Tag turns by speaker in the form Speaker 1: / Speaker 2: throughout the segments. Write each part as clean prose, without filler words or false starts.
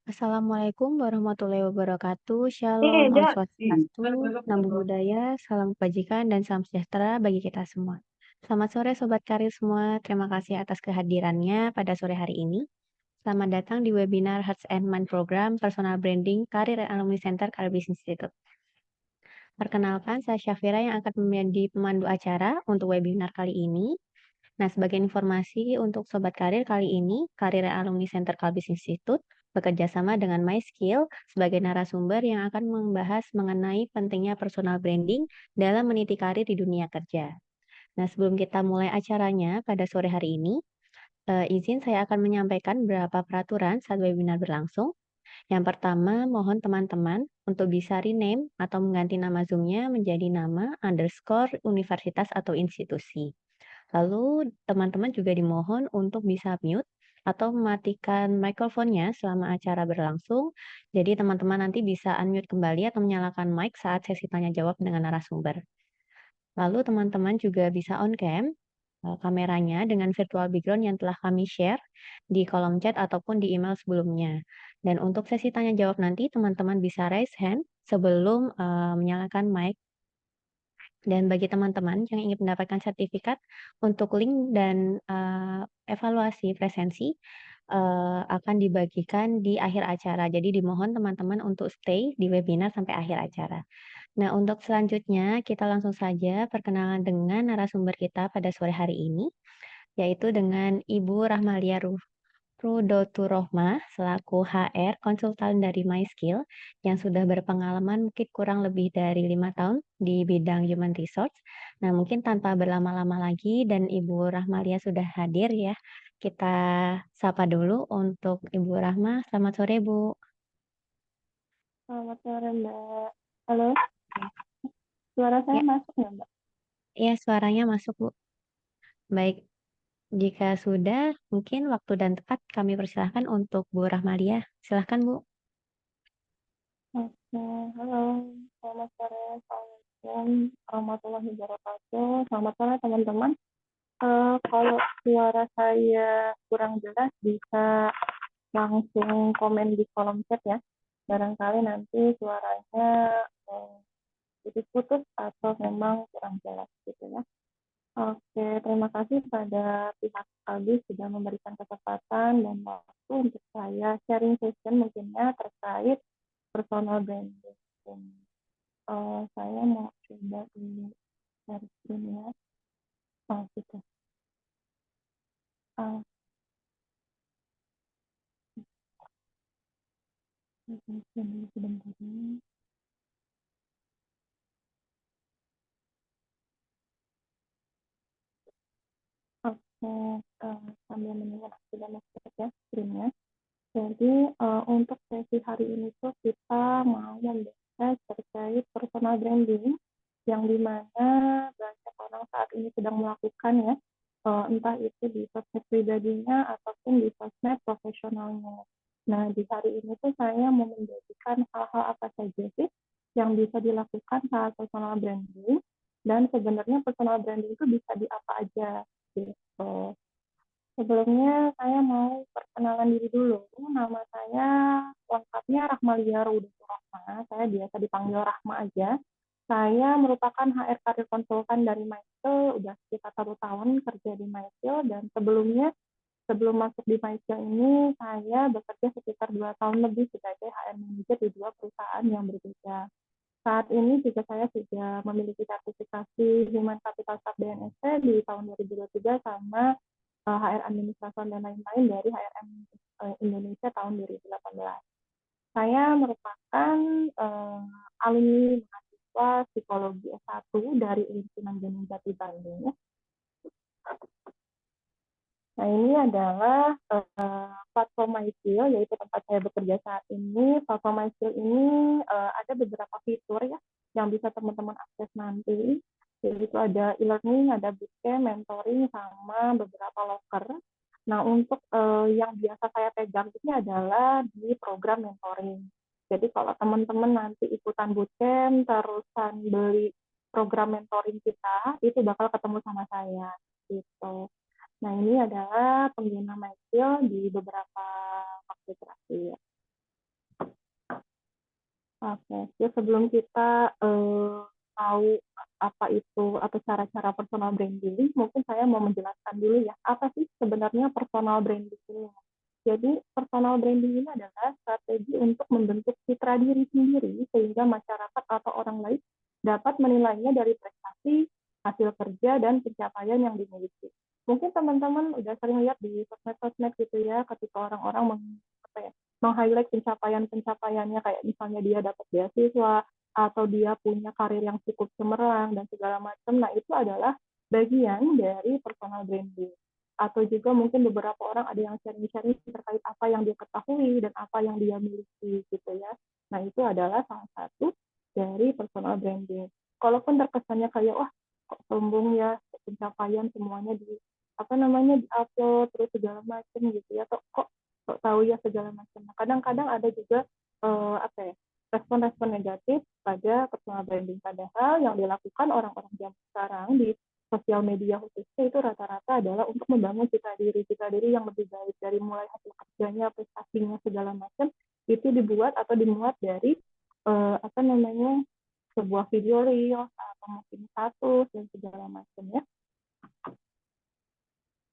Speaker 1: Assalamualaikum warahmatullahi wabarakatuh.
Speaker 2: Eh,
Speaker 1: Shalom, Om
Speaker 2: Kak.
Speaker 1: Swastiastu, Namo Buddhaya, salam kebajikan dan salam sejahtera bagi kita semua. Selamat sore Sobat Karir semua. Terima kasih atas kehadirannya pada sore hari ini. Selamat datang di webinar Hearts and Mind Program Personal Branding Career and Alumni Center Career Business Institute. Perkenalkan, saya Syafira yang akan menjadi pemandu acara untuk webinar kali ini. Nah, sebagai informasi untuk Sobat Karir kali ini, Karir Alumni Center Kalbis Institute bekerja sama dengan MySkill sebagai narasumber yang akan membahas mengenai pentingnya personal branding dalam meniti karir di dunia kerja. Nah, sebelum kita mulai acaranya pada sore hari ini, izin saya akan menyampaikan beberapa peraturan saat webinar berlangsung. Yang pertama, mohon teman-teman untuk bisa rename atau mengganti nama Zoom-nya menjadi nama underscore universitas atau institusi. Lalu teman-teman juga dimohon untuk bisa mute atau mematikan mikrofonnya selama acara berlangsung. Jadi teman-teman nanti bisa unmute kembali atau menyalakan mic saat sesi tanya jawab dengan narasumber. Lalu teman-teman juga bisa on cam kameranya dengan virtual background yang telah kami share di kolom chat ataupun di email sebelumnya. Dan untuk sesi tanya jawab nanti teman-teman bisa raise hand sebelum menyalakan mic. Dan bagi teman-teman yang ingin mendapatkan sertifikat untuk link dan evaluasi presensi akan dibagikan di akhir acara. Jadi dimohon teman-teman untuk stay di webinar sampai akhir acara. Nah, untuk selanjutnya kita langsung saja perkenalan dengan narasumber kita pada sore hari ini, yaitu dengan Ibu Rahmalia Rudoturohmah selaku HR konsultan dari MySkill yang sudah berpengalaman mungkin kurang lebih dari 5 tahun di bidang human resource. Nah, mungkin tanpa berlama-lama lagi dan Ibu Rahmalia sudah hadir ya, kita sapa dulu untuk Ibu Rahma. Selamat sore, Bu.
Speaker 2: Selamat sore, Mbak. Halo,
Speaker 1: Oke.
Speaker 2: suara saya
Speaker 1: Ya,
Speaker 2: masuk nggak, Mbak?
Speaker 1: ya suaranya masuk, Bu. Baik, jika sudah, mungkin waktu dan tempat kami persilahkan untuk Bu Rahmalia. Silahkan, Bu.
Speaker 2: Oke, halo. Selamat sore, Assalamualaikum warahmatullahi wabarakatuh. Selamat sore, teman-teman. Kalau suara saya kurang jelas, bisa langsung komen di kolom chat ya. Barangkali nanti suaranya putus-putus atau memang kurang jelas gitu ya. Oke, terima kasih pada pihak Aldi sudah memberikan kesempatan dan waktu untuk saya sharing session mungkinnya terkait personal branding. Saya mau coba di share screen ya. Oh, gitu. Uh, sebentar ya. Oke, sambil menunggu sudah masuk ya screen-nya. Jadi untuk sesi hari ini tuh kita mau membahas terkait personal branding yang dimana banyak orang saat ini sedang melakukan ya, entah itu di sosmed pribadinya ataupun di sosmed profesionalnya. Nah, di hari ini tuh saya mau menjadikan hal-hal apa saja sih yang bisa dilakukan saat personal branding, dan sebenarnya personal branding itu bisa di apa aja gitu. Sebelumnya saya mau perkenalan diri dulu. Nama saya lengkapnya Rahmalia Rudoturohmah. Saya biasa dipanggil Rahma aja. Saya merupakan HR Career Consultant dari MySkill, udah sekitar 1 tahun kerja di MySkill, dan sebelumnya sebelum masuk di MySkill ini saya bekerja sekitar 2 tahun lebih sebagai HR Manager di 2 perusahaan yang berbeda. Saat ini juga saya sudah memiliki sertifikasi Human Capital Staff BNST di tahun 2023 sama HR Administration dan lain-lain dari HRM Indonesia tahun 2018. Saya merupakan alumni mahasiswa psikologi S1 dari Universitas Gunung Jati Bandung. Nah, ini adalah platform MySkill, yaitu tempat saya bekerja saat ini. Platform MySkill ini ada beberapa fitur ya yang bisa teman-teman akses nanti. Yaitu ada e-learning, ada bootcamp, mentoring, sama beberapa locker. Nah, untuk yang biasa saya pegang ini adalah di program mentoring. Jadi kalau teman-teman nanti ikutan bootcamp, terusan beli program mentoring kita, itu bakal ketemu sama saya. Gitu. Nah, ini adalah pengguna MySkill di beberapa waktu terakhir. Iya. Oke, ya sebelum kita tahu apa itu atau cara-cara personal branding, mungkin saya mau menjelaskan dulu ya, apa sih sebenarnya personal branding ini? Jadi personal branding ini adalah strategi untuk membentuk citra diri sendiri sehingga masyarakat atau orang lain dapat menilainya dari prestasi, hasil kerja, dan pencapaian yang dimiliki. Mungkin teman-teman udah sering lihat di sosmed-sosmed gitu ya, ketika orang-orang meng-highlight pencapaian-pencapaiannya, kayak misalnya dia dapat beasiswa, atau dia punya karir yang cukup cemerlang, dan segala macam. Nah, itu adalah bagian dari personal branding. Atau juga mungkin beberapa orang ada yang sharing-sharing terkait apa yang dia ketahui dan apa yang dia miliki gitu ya. Nah, itu adalah salah satu dari personal branding. Kalaupun terkesannya kayak wah kok sombong ya, pencapaian semuanya di apa namanya di-upload terus segala macam gitu ya, kok tahu ya segala macam. Nah, kadang-kadang ada juga apa ya, respon-respon negatif pada personal branding, padahal yang dilakukan orang-orang zaman sekarang di sosial media khususnya itu rata-rata adalah untuk membangun citra diri yang lebih baik, dari mulai hasil kerjanya, prestasinya segala macam itu dibuat atau dimuat dari apa namanya, sebuah video reel atau mungkin status dan segala macam ya.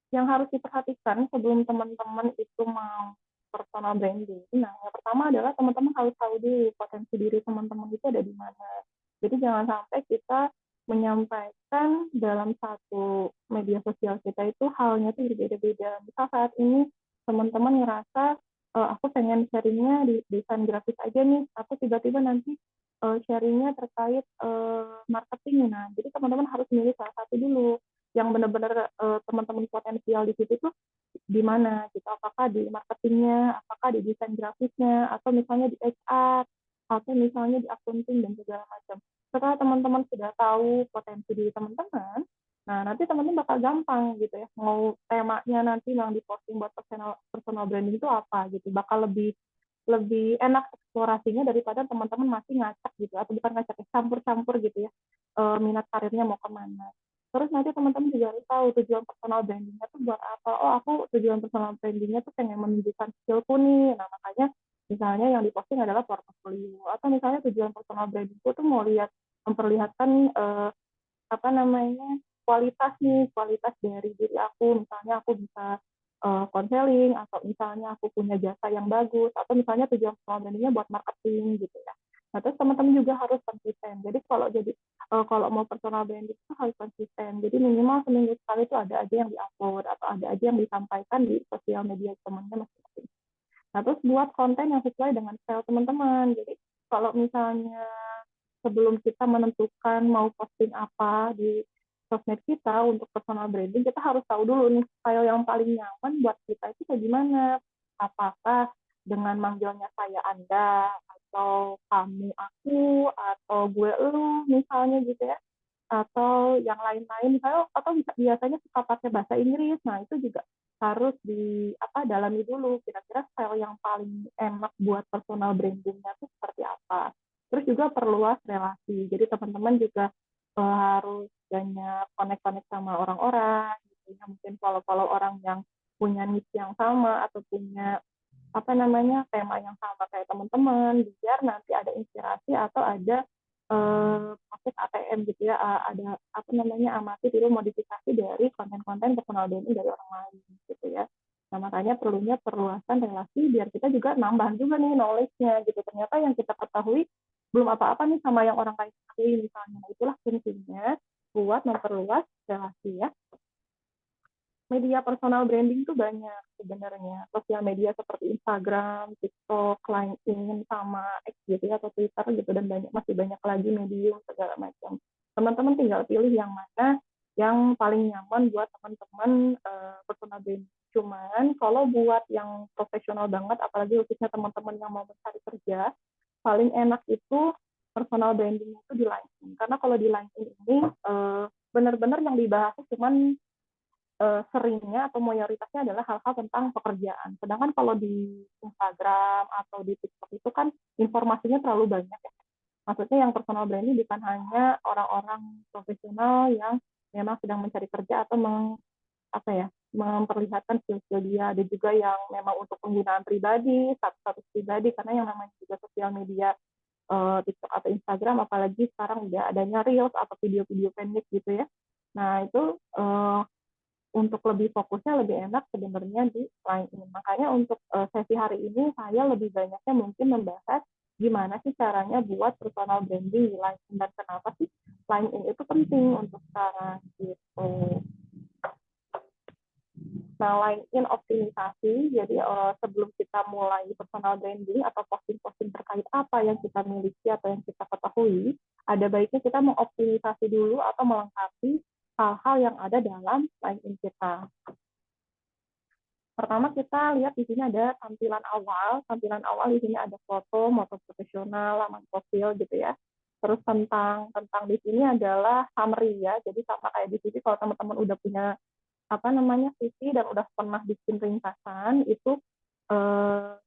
Speaker 2: Yang harus diperhatikan sebelum teman-teman itu mau personal branding, nah yang pertama adalah teman-teman harus tahu dulu potensi diri teman-teman itu ada di mana. Jadi jangan sampai kita menyampaikan dalam satu media sosial kita itu halnya itu berbeda-beda. Misal saat ini teman-teman ngerasa aku pengen sharingnya di desain grafis aja nih, atau tiba-tiba nanti sharingnya terkait marketing. Nah, jadi teman-teman harus milih salah satu dulu yang benar-benar teman-teman potensial di situ tuh di mana gitu, apakah di marketingnya, apakah di desain grafisnya, atau misalnya di HR, atau misalnya di accounting dan segala macam. Setelah teman-teman sudah tahu potensi diri teman-teman, nah nanti teman-teman bakal gampang gitu ya, mau temanya nanti yang diposting buat personal branding itu apa gitu, bakal lebih lebih enak eksplorasinya daripada teman-teman masih ngacak gitu, atau bukan ngacak ya, campur-campur gitu ya, minat karirnya mau kemana. Terus nanti teman-teman juga harus tahu tujuan personal brandingnya tuh buat apa. Oh, aku tujuan personal brandingnya tuh pengen menunjukkan skillku nih. Nah, makanya misalnya yang diposting adalah portfolio. Atau misalnya tujuan personal brandingku tuh mau lihat memperlihatkan apa namanya, kualitas nih, kualitas dari diri aku. Misalnya aku bisa konseling, atau misalnya aku punya jasa yang bagus, atau misalnya tujuan personal brandingnya buat marketing gitu ya. Nah, terus teman-teman juga harus konsisten. Kalau mau personal branding itu harus konsisten. Jadi minimal seminggu sekali itu ada aja yang diupload atau ada aja yang disampaikan di sosial media temannya masing-masing. Nah, terus buat konten yang sesuai dengan style teman-teman. Jadi kalau misalnya sebelum kita menentukan mau posting apa di sosmed kita untuk personal branding, kita harus tahu dulu nih style yang paling nyaman buat kita itu kayak gimana. Apakah dengan manggilnya saya Anda, atau kamu aku, atau gue lu misalnya gitu ya, atau yang lain-lain misalnya, atau biasanya suka pakai bahasa Inggris. Nah, itu juga harus dalami dulu kira-kira style yang paling enak buat personal brandingnya itu seperti apa. Terus juga perluas relasi, jadi teman-teman juga harus banyak connect-connect sama orang-orang gitu ya. Mungkin kalau orang yang punya niche yang sama atau punya apa namanya tema yang sama kayak teman-teman, biar nanti ada inspirasi atau ada proses ATM gitu ya, ada apa namanya, amati dulu modifikasi dari konten-konten personal branding dari orang lain gitu ya. Nah, makanya perlunya perluasan relasi biar kita juga nambah juga nih knowledge-nya gitu. Ternyata yang kita ketahui belum apa-apa nih sama yang orang lain ketahui misalnya. Nah, itulah fungsinya buat memperluas relasi ya. Media personal branding tuh banyak sebenarnya. Sosial media seperti Instagram, TikTok, LinkedIn, sama X gitu ya, atau Twitter gitu, dan masih banyak lagi medium segala macam. Teman-teman tinggal pilih yang mana yang paling nyaman buat teman-teman personal branding. Cuman kalau buat yang profesional banget, apalagi khususnya teman-teman yang mau mencari kerja, paling enak itu personal branding itu di LinkedIn. Karena kalau di LinkedIn ini benar-benar yang dibahas cuman seringnya atau mayoritasnya adalah hal-hal tentang pekerjaan. Sedangkan kalau di Instagram atau di TikTok itu kan informasinya terlalu banyak ya. Maksudnya yang personal branding bukan hanya orang-orang profesional yang memang sedang mencari kerja atau apa ya, memperlihatkan skill-skill dia. Ada juga yang memang untuk penggunaan pribadi, status pribadi, karena yang namanya juga sosial media TikTok atau Instagram, apalagi sekarang udah adanya Reels atau video-video pendek gitu ya. Nah, itu untuk lebih fokusnya lebih enak sebenarnya di LinkedIn. Makanya untuk sesi hari ini saya lebih banyaknya mungkin membahas gimana sih caranya buat personal branding di LinkedIn dan kenapa sih LinkedIn itu penting untuk sekarang gitu. Nah, LinkedIn optimisasi, jadi sebelum kita mulai personal branding atau posting-posting terkait apa yang kita miliki atau yang kita ketahui, ada baiknya kita mengoptimisasi dulu atau melengkapi hal-hal yang ada dalam LinkedIn kita. Pertama kita lihat di sini ada tampilan awal. Tampilan awal di sini ada foto, moto profesional, laman profil gitu ya. Terus tentang di sini adalah summary ya. Jadi sama kayak di sini kalau teman-teman udah punya CV dan udah pernah bikin ringkasan itu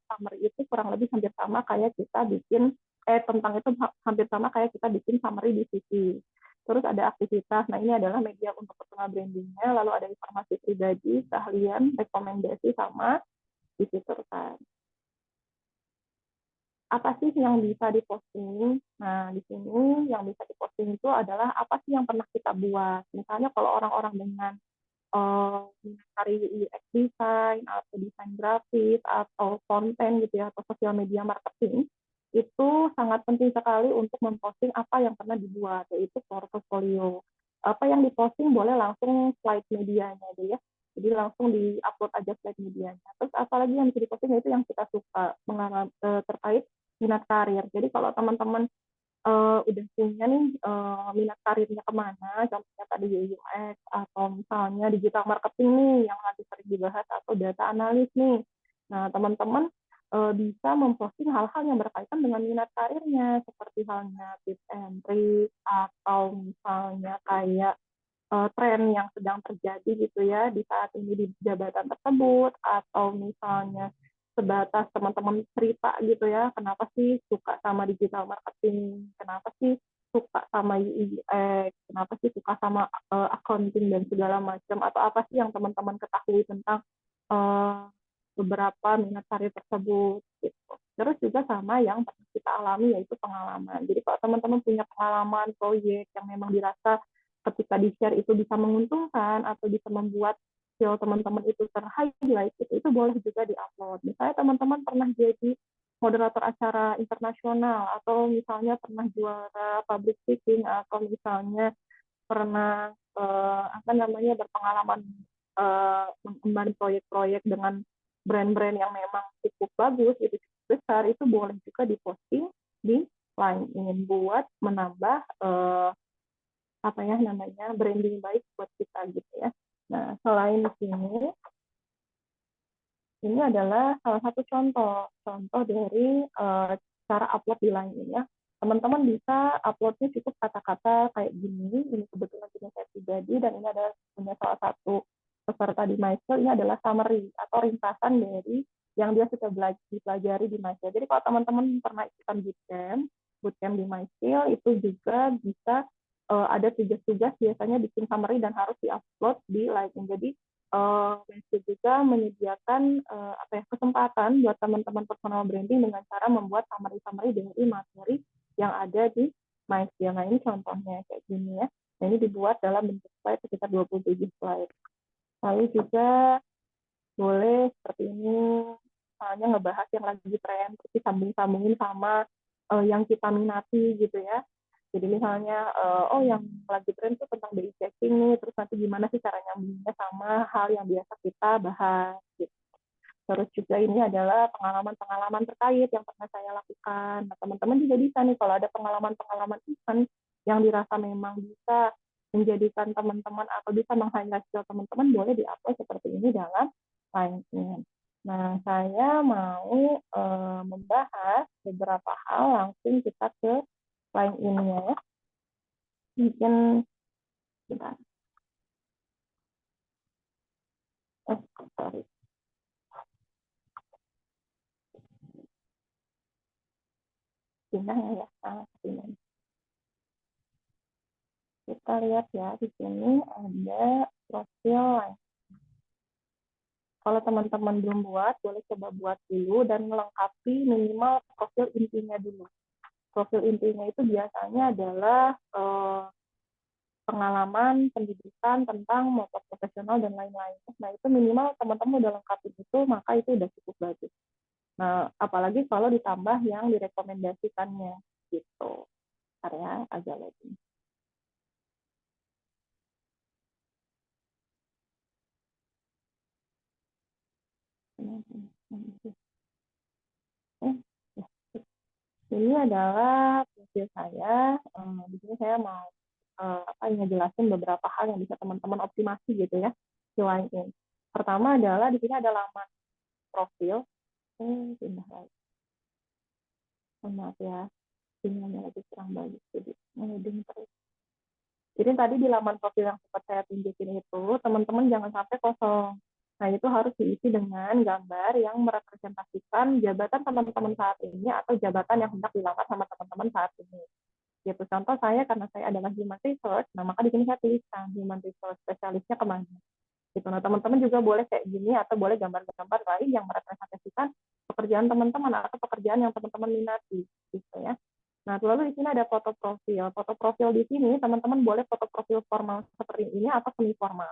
Speaker 2: summary itu kurang lebih hampir sama kayak kita bikin tentang itu hampir sama kayak kita bikin summary di CV. Terus ada aktivitas. Nah, ini adalah media untuk personal brandingnya. Lalu ada informasi pribadi, keahlian, rekomendasi, sama di fitur kan. Apa sih yang bisa diposting? Nah, di sini yang bisa diposting itu adalah apa sih yang pernah kita buat. Misalnya kalau orang-orang dengan hari UX design atau desain grafis atau konten gitu ya, atau sosial media marketing, itu sangat penting sekali untuk memposting apa yang pernah dibuat, yaitu portofolio. Apa yang diposting boleh langsung slide medianya aja ya, jadi langsung di-upload aja slide medianya. Terus apalagi yang bisa diposting itu yang kita suka, terkait minat karir. Jadi kalau teman-teman udah punya nih minat karirnya kemana, contohnya tadi UX atau misalnya digital marketing nih yang lagi sering dibahas atau data analis nih. Nah, teman-teman bisa memposting hal-hal yang berkaitan dengan minat karirnya, seperti halnya tips and trick atau misalnya kayak tren yang sedang terjadi gitu ya di saat ini di jabatan tersebut, atau misalnya sebatas teman-teman cerita gitu ya, kenapa sih suka sama digital marketing, kenapa sih suka sama UI UX, kenapa sih suka sama accounting dan segala macam, atau apa sih yang teman-teman ketahui tentang uh, beberapa minat karir tersebut gitu. Terus juga sama yang pernah kita alami yaitu pengalaman. Jadi kalau teman-teman punya pengalaman proyek yang memang dirasa ketika di-share itu bisa menguntungkan atau bisa membuat skill teman-teman itu ter-highlight, itu boleh juga di-upload. Misalnya teman-teman pernah jadi moderator acara internasional, atau misalnya pernah juara public speaking, atau misalnya pernah berpengalaman mengemban proyek-proyek dengan brand-brand yang memang cukup bagus, itu cukup besar, itu boleh juga diposting di LinkedIn buat menambah branding baik buat kita gitu ya. Nah, selain ini adalah salah satu contoh dari cara upload di LinkedIn ya. Teman-teman bisa uploadnya cukup kata-kata kayak gini. Ini kebetulan punya saya pribadi dan ini adalah punya salah satu peserta di MySkill. Ini adalah summary atau ringkasan dari yang dia sudah dipelajari di MySkill. Jadi kalau teman-teman pernah ikutan bootcamp di MySkill, itu juga bisa ada tugas-tugas biasanya bikin summary dan harus diupload di LinkedIn. Jadi Messi juga menyediakan kesempatan buat teman-teman personal branding dengan cara membuat summary-summary dari materi yang ada di MySkill. Nah, ini contohnya kayak gini ya. Nah, ini dibuat dalam bentuk slide sekitar 27 slide. Lalu juga boleh seperti ini, misalnya ngebahas yang lagi tren, terus disambung-sambungin sama yang kita minati gitu ya. Jadi misalnya, yang lagi tren itu tentang BI checking nih, terus nanti gimana sih cara nyambungnya sama hal yang biasa kita bahas. Gitu. Terus juga ini adalah pengalaman-pengalaman terkait yang pernah saya lakukan. Nah, teman-teman juga bisa nih, kalau ada pengalaman-pengalaman event yang dirasa memang bisa menjadikan teman-teman atau bisa meng-highlight skill teman-teman, boleh di-upload seperti ini dalam LinkedIn. Nah, saya mau membahas beberapa hal, langsung kita ke LinkedIn-nya ya. Mungkin kita sorry. Pindah ya. Pindah. Kita lihat ya, di sini ada profil LinkedIn. Kalau teman-teman belum buat, boleh coba buat dulu dan melengkapi minimal profil intinya dulu. Profil intinya itu biasanya adalah pengalaman pendidikan tentang motor profesional dan lain-lain. Nah, itu minimal teman-teman udah lengkapin itu, maka itu udah cukup bagus. Nah, apalagi kalau ditambah yang direkomendasikannya gitu. Area agak lagi. Ini adalah profil saya. Di sini saya mau ngejelasin beberapa hal yang bisa teman-teman optimasi gitu ya di LinkedIn. Pertama adalah di sini ada laman profil. Pindah lagi. Maaf ya, sinyalnya lagi kurang bagus jadi ngeding terus. Jadi tadi di laman profil yang sempat saya tunjukin itu, teman-teman jangan sampai kosong. Nah, itu harus diisi dengan gambar yang merepresentasikan jabatan teman-teman saat ini atau jabatan yang hendak dilamar sama teman-teman saat ini. Gitu. Contoh saya, karena saya adalah human resource, nah maka di sini saya tuliskan human resource spesialisnya kemana. Gitu. Nah, teman-teman juga boleh kayak gini atau boleh gambar-gambar lain yang merepresentasikan pekerjaan teman-teman atau pekerjaan yang teman-teman minati. Gitu ya. Nah, lalu di sini ada foto profil. Foto profil di sini teman-teman boleh foto profil formal seperti ini atau semi formal.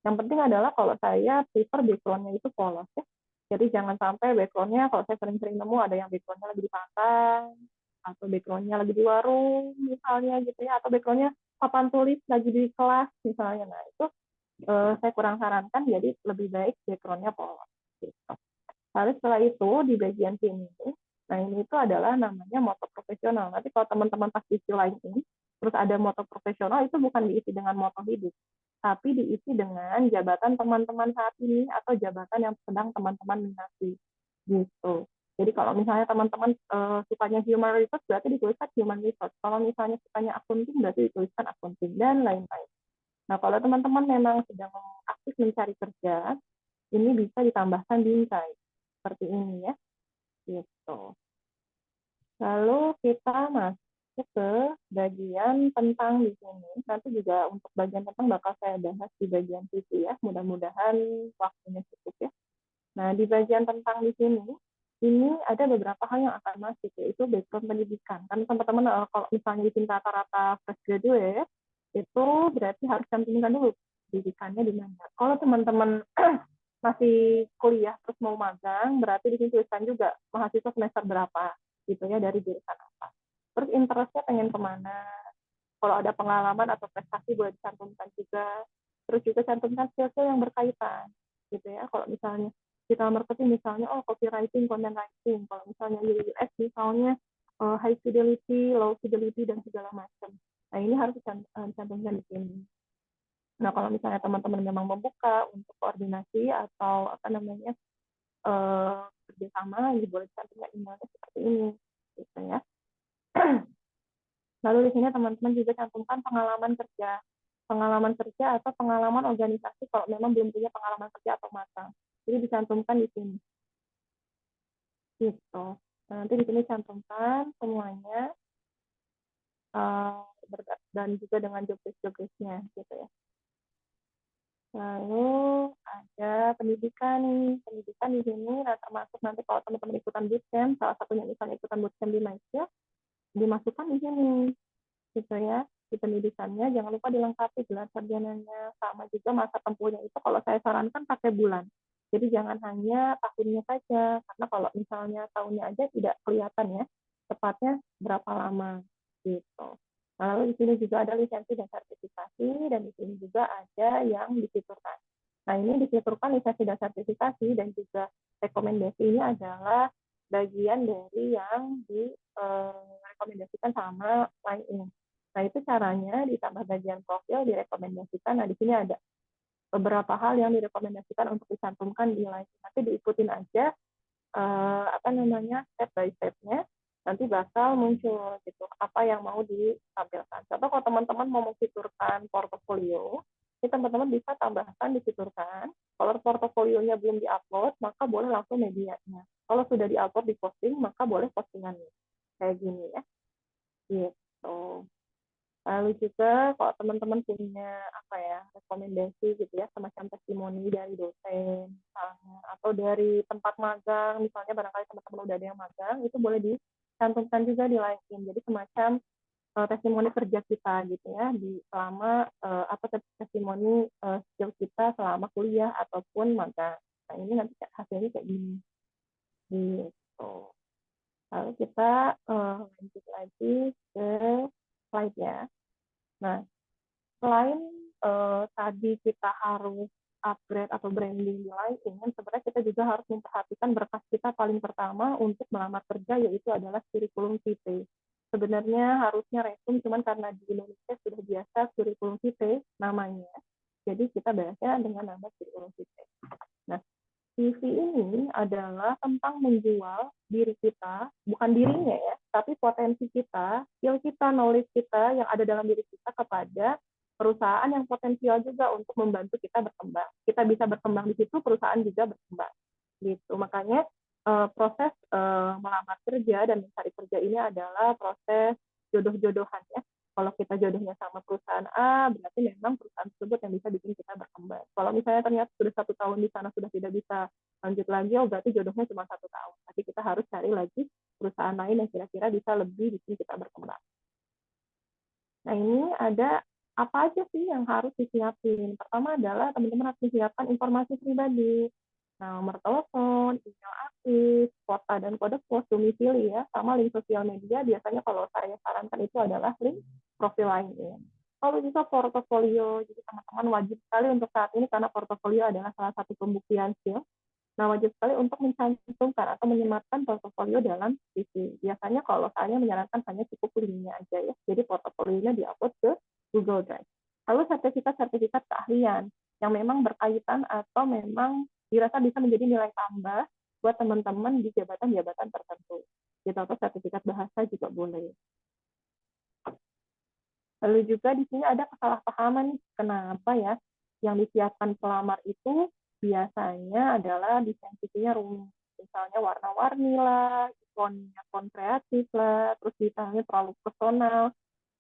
Speaker 2: Yang penting adalah kalau saya prefer background-nya itu polos ya. Jadi jangan sampai background-nya, kalau saya sering-sering nemu ada yang background-nya lagi di pantai, atau background-nya lagi di warung misalnya gitu ya, atau background-nya papan tulis lagi di kelas misalnya. Nah, itu saya kurang sarankan, jadi lebih baik background-nya polos. Gitu. Lalu setelah itu di bagian sini, nah ini itu adalah namanya moto profesional. Nanti kalau teman-teman pas isi LinkedIn, terus ada moto profesional, itu bukan diisi dengan moto hidup, tapi diisi dengan jabatan teman-teman saat ini atau jabatan yang sedang teman-teman minati. Gitu. Jadi kalau misalnya teman-teman sukanya human resource, berarti dituliskan human resource. Kalau misalnya sukanya accounting, berarti dituliskan accounting, dan lain-lain. Nah, kalau teman-teman memang sedang aktif mencari kerja, ini bisa ditambahkan di insight seperti ini ya, gitu. Lalu kita masuk ke bagian tentang di sini. Nanti juga untuk bagian tentang bakal saya bahas di bagian sisi ya. Mudah-mudahan waktunya cukup ya. Nah, di bagian tentang di sini, ini ada beberapa hal yang akan masuk, yaitu background pendidikan. Kan teman-teman kalau misalnya di sini rata-rata fresh graduate, itu berarti harus cantumkan dulu pendidikannya di mana. Kalau teman-teman masih kuliah terus mau magang, berarti di sini tuliskan juga mahasiswa semester berapa, gitu ya, dari jurusan apa. Terus interestnya pengen kemana, kalau ada pengalaman atau prestasi boleh dicantumkan juga. Terus juga cantumkan skill-skill yang berkaitan, gitu ya. Kalau misalnya digital marketing misalnya, oh copywriting, content writing. Kalau misalnya UX misalnya high fidelity, low fidelity, dan segala macam. Nah, ini harus dicantumkan di sini. Nah, kalau misalnya teman-teman memang membuka untuk koordinasi atau apa namanya kerjasama, ini boleh dicantumkan emailnya seperti ini, gitu ya. Lalu di sini teman-teman juga cantumkan pengalaman kerja atau pengalaman organisasi kalau memang belum punya pengalaman kerja atau magang. Jadi dicantumkan di sini. Gitu. Nah, nanti di sini cantumkan semuanya dan juga dengan job list-nya gitu ya. Lalu ada pendidikan nih. Pendidikan di sini termasuk nanti kalau teman-teman ikutan bootcamp, salah satunya misalnya ikutan bootcamp di Malaysia, dimasukkan di sini. Gitu ya. Di pendidikannya jangan lupa dilengkapi gelar sarjananya, sama juga masa tempuhnya itu kalau saya sarankan pakai bulan. Jadi jangan hanya tahunnya saja, karena kalau misalnya tahunnya aja tidak kelihatan ya tepatnya berapa lama gitu. Nah, lalu di sini juga ada lisensi dan sertifikasi, dan di sini juga ada yang difiturkan. Nah, ini difiturkan lisensi dan sertifikasi dan juga rekomendasi ini adalah bagian dari yang direkomendasikan sama LinkedIn. Nah, itu caranya ditambah bagian profil direkomendasikan. Nah, di sini ada beberapa hal yang direkomendasikan untuk dicantumkan di LinkedIn. Nanti diikutin aja step by step-nya. Nanti bakal muncul gitu apa yang mau ditampilkan. Contoh kalau teman-teman mau memfiturkan portofolio, ini teman-teman bisa tambahkan difiturkan. Kalau portofolionya belum diupload, maka boleh langsung medianya. Kalau sudah diupload di posting, maka boleh postingannya. Kayak gini ya. Gitu. Lalu juga kalau teman-teman punya rekomendasi gitu ya, semacam testimoni dari dosen misalnya, atau dari tempat magang, misalnya barangkali teman-teman udah ada yang magang, itu boleh dicantumkan juga di LinkedIn. Jadi semacam testimoni kerja kita gitu ya di selama atau testimoni skill kita selama kuliah ataupun magang. Nah ini nanti hasilnya kayak gini gitu. Lalu kita lanjut lagi ke slide-nya. Nah, selain tadi kita harus upgrade atau branding di LinkedIn, sebenarnya kita juga harus memperhatikan berkas kita paling pertama untuk melamar kerja, yaitu adalah kurikulum vitae. Sebenarnya harusnya resume, cuman karena di Indonesia sudah biasa kurikulum vitae namanya, jadi kita bahasnya dengan nama kurikulum vitae. Nah, CV ini adalah tentang menjual diri kita, bukan dirinya ya, tapi potensi kita, skill kita, knowledge kita yang ada dalam diri kita kepada perusahaan yang potensial juga untuk membantu kita berkembang. Kita bisa berkembang di situ, perusahaan juga berkembang. Gitu. Makanya proses melamar kerja dan mencari kerja ini adalah proses jodoh-jodohan ya. Kalau kita jodohnya sama perusahaan A, berarti memang perusahaan tersebut yang bisa bikin kita berkembang. Kalau misalnya ternyata sudah 1 tahun di sana sudah tidak bisa lanjut lagi, oh berarti jodohnya cuma 1 tahun. Tapi kita harus cari lagi perusahaan lain yang kira-kira bisa lebih bikin kita berkembang. Nah ini ada apa aja sih yang harus disiapin? Pertama adalah teman-teman harus menyiapkan informasi pribadi. Nah, nomor telepon, email aktif, kota dan kode pos, domisili ya, sama link sosial media. Biasanya kalau saya sarankan itu adalah link profil LinkedIn. Kalau bisa portofolio, jadi teman-teman wajib sekali untuk saat ini karena portofolio adalah salah satu pembuktian skill. Nah, wajib sekali untuk mencantumkan atau menyematkan portofolio dalam CV. Biasanya kalau saya menyarankan hanya cukup linknya aja ya. Jadi portofolionya diupload ke Google Drive. Lalu sertifikat-sertifikat keahlian yang memang berkaitan atau memang dirasa bisa menjadi nilai tambah buat teman-teman di jabatan-jabatan tertentu. Gitu, atau sertifikat bahasa juga boleh. Lalu juga di sini ada kesalahpahaman nih, kenapa ya yang disiapkan pelamar itu biasanya adalah desain CV-nya rumit. Misalnya warna-warni lah, ikon kreatif lah, terus detailnya terlalu personal.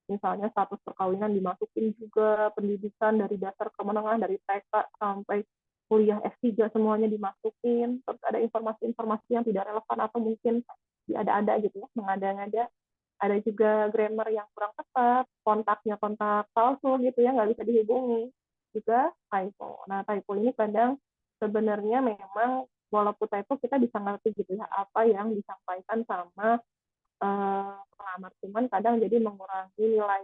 Speaker 2: Misalnya status perkawinan dimasukin juga, pendidikan dari dasar ke menengah, dari TK sampai kuliah S3 semuanya dimasukin. Terus ada informasi-informasi yang tidak relevan atau mungkin ada-ada gitu ya, mengada-ngada. Ada juga grammar yang kurang tepat, kontaknya kontak palsu gitu ya, nggak bisa dihubungi. Juga typo. Nah, typo ini kadang sebenarnya memang walaupun typo kita bisa ngerti gitu ya apa yang disampaikan sama pelamar, cuman kadang jadi mengurangi nilai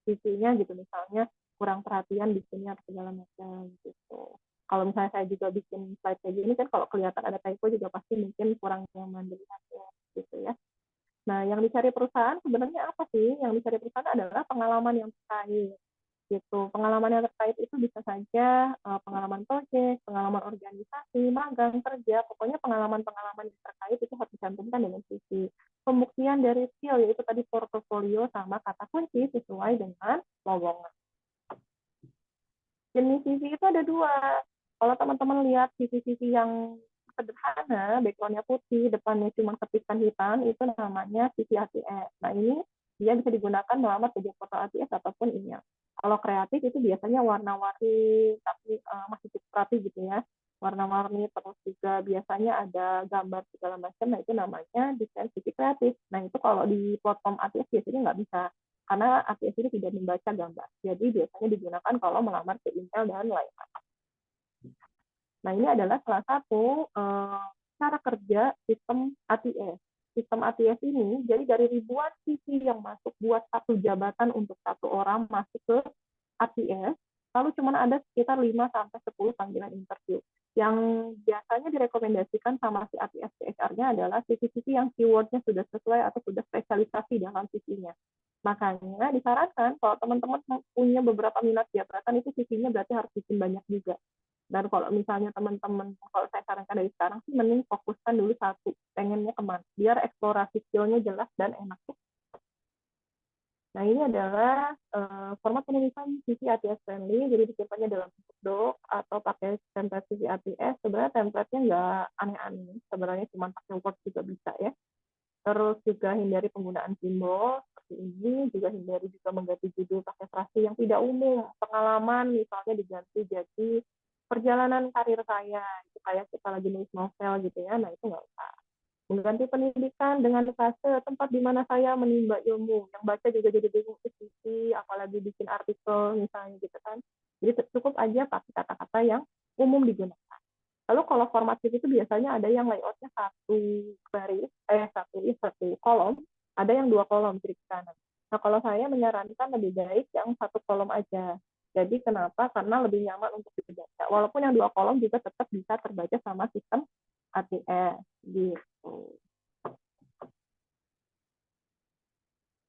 Speaker 2: CV-nya gitu, misalnya kurang perhatian bikinnya segala macam gitu. Kalau misalnya saya juga bikin slide kayak gini kan kalau kelihatan ada typo juga pasti mungkin kurang nyaman dilihatnya gitu ya. Nah, yang dicari perusahaan sebenarnya apa sih? Yang dicari perusahaan adalah pengalaman yang terkait. Gitu. Pengalaman yang terkait itu bisa saja pengalaman proyek, pengalaman organisasi, magang, kerja, pokoknya pengalaman-pengalaman yang terkait itu harus dicantumkan dengan CV. Pembuktian dari skill, yaitu tadi portofolio sama kata kunci sesuai dengan lowongan. Jenis CV itu ada 2. Kalau teman-teman lihat CV-CV yang sederhana, background-nya putih, depannya cuma ketikan hitam, itu namanya CV ATS. Nah, ini dia bisa digunakan melamar kerja portal ATS ataupun email. Kalau kreatif itu biasanya warna-warni, tapi masih cukup rapi gitu ya. Warna-warni, terus juga biasanya ada gambar segala macam, nah itu namanya desain CV kreatif. Nah, itu kalau di platform ATS biasanya nggak bisa, karena ATS ini tidak membaca gambar. Jadi biasanya digunakan kalau melamar ke email dan lain-lain. Nah, ini adalah salah satu cara kerja sistem ATS. Sistem ATS ini, jadi dari ribuan CV yang masuk buat satu jabatan untuk satu orang masuk ke ATS, lalu cuma ada sekitar 5-10 panggilan interview. Yang biasanya direkomendasikan sama si ATS CSR-nya adalah CV-CV yang keyword-nya sudah sesuai atau sudah spesialisasi dalam CV-nya. Makanya disarankan kalau teman-teman punya beberapa minat jabatan itu CV-nya berarti harus bikin banyak juga. Dan kalau misalnya teman-teman, kalau saya sarankan dari sekarang sih mending fokuskan dulu satu, pengennya kemana, biar eksplorasi skillnya jelas dan enak. Nah, ini adalah format penulisan CV ATS friendly, jadi disimpannya dalam bentuk doc atau pakai template CV ATS. Sebenarnya template-nya nggak aneh-aneh, sebenarnya cuma pakai Word juga bisa ya. Terus juga hindari penggunaan simbol seperti ini, juga hindari juga mengganti judul pakai frase yang tidak umum. Pengalaman misalnya diganti jadi perjalanan karir saya, itu kayak kita lagi nulis novel gitu ya, nah itu nggak usah. Mengganti pendidikan dengan fase tempat di mana saya menimba ilmu, yang baca juga jadi bingung isi, apalagi bikin artikel misalnya gitu kan. Jadi cukup aja pakai kata-kata yang umum digunakan. Lalu kalau format CV itu biasanya ada yang layoutnya satu baris, satu kolom, ada yang dua kolom kiri kanan. Nah kalau saya menyarankan lebih baik yang satu kolom aja. Jadi kenapa? Karena lebih nyaman untuk dibaca. Walaupun yang dua kolom juga tetap bisa terbaca sama sistem ATS gitu.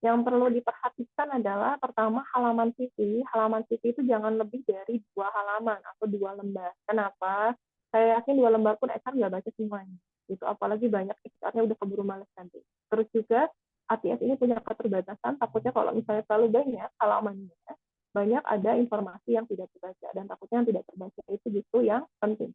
Speaker 2: Yang perlu diperhatikan adalah pertama halaman CV. Halaman CV itu jangan lebih dari 2 halaman atau 2 lembar. Kenapa? Saya yakin 2 lembar pun HR nggak baca semuanya. Itu apalagi banyak HR-nya udah keburu males nanti. Terus juga ATS ini punya keterbatasan. Takutnya kalau misalnya terlalu banyak halamannya, banyak ada informasi yang tidak terbaca. Dan takutnya yang tidak terbaca itu justru yang penting.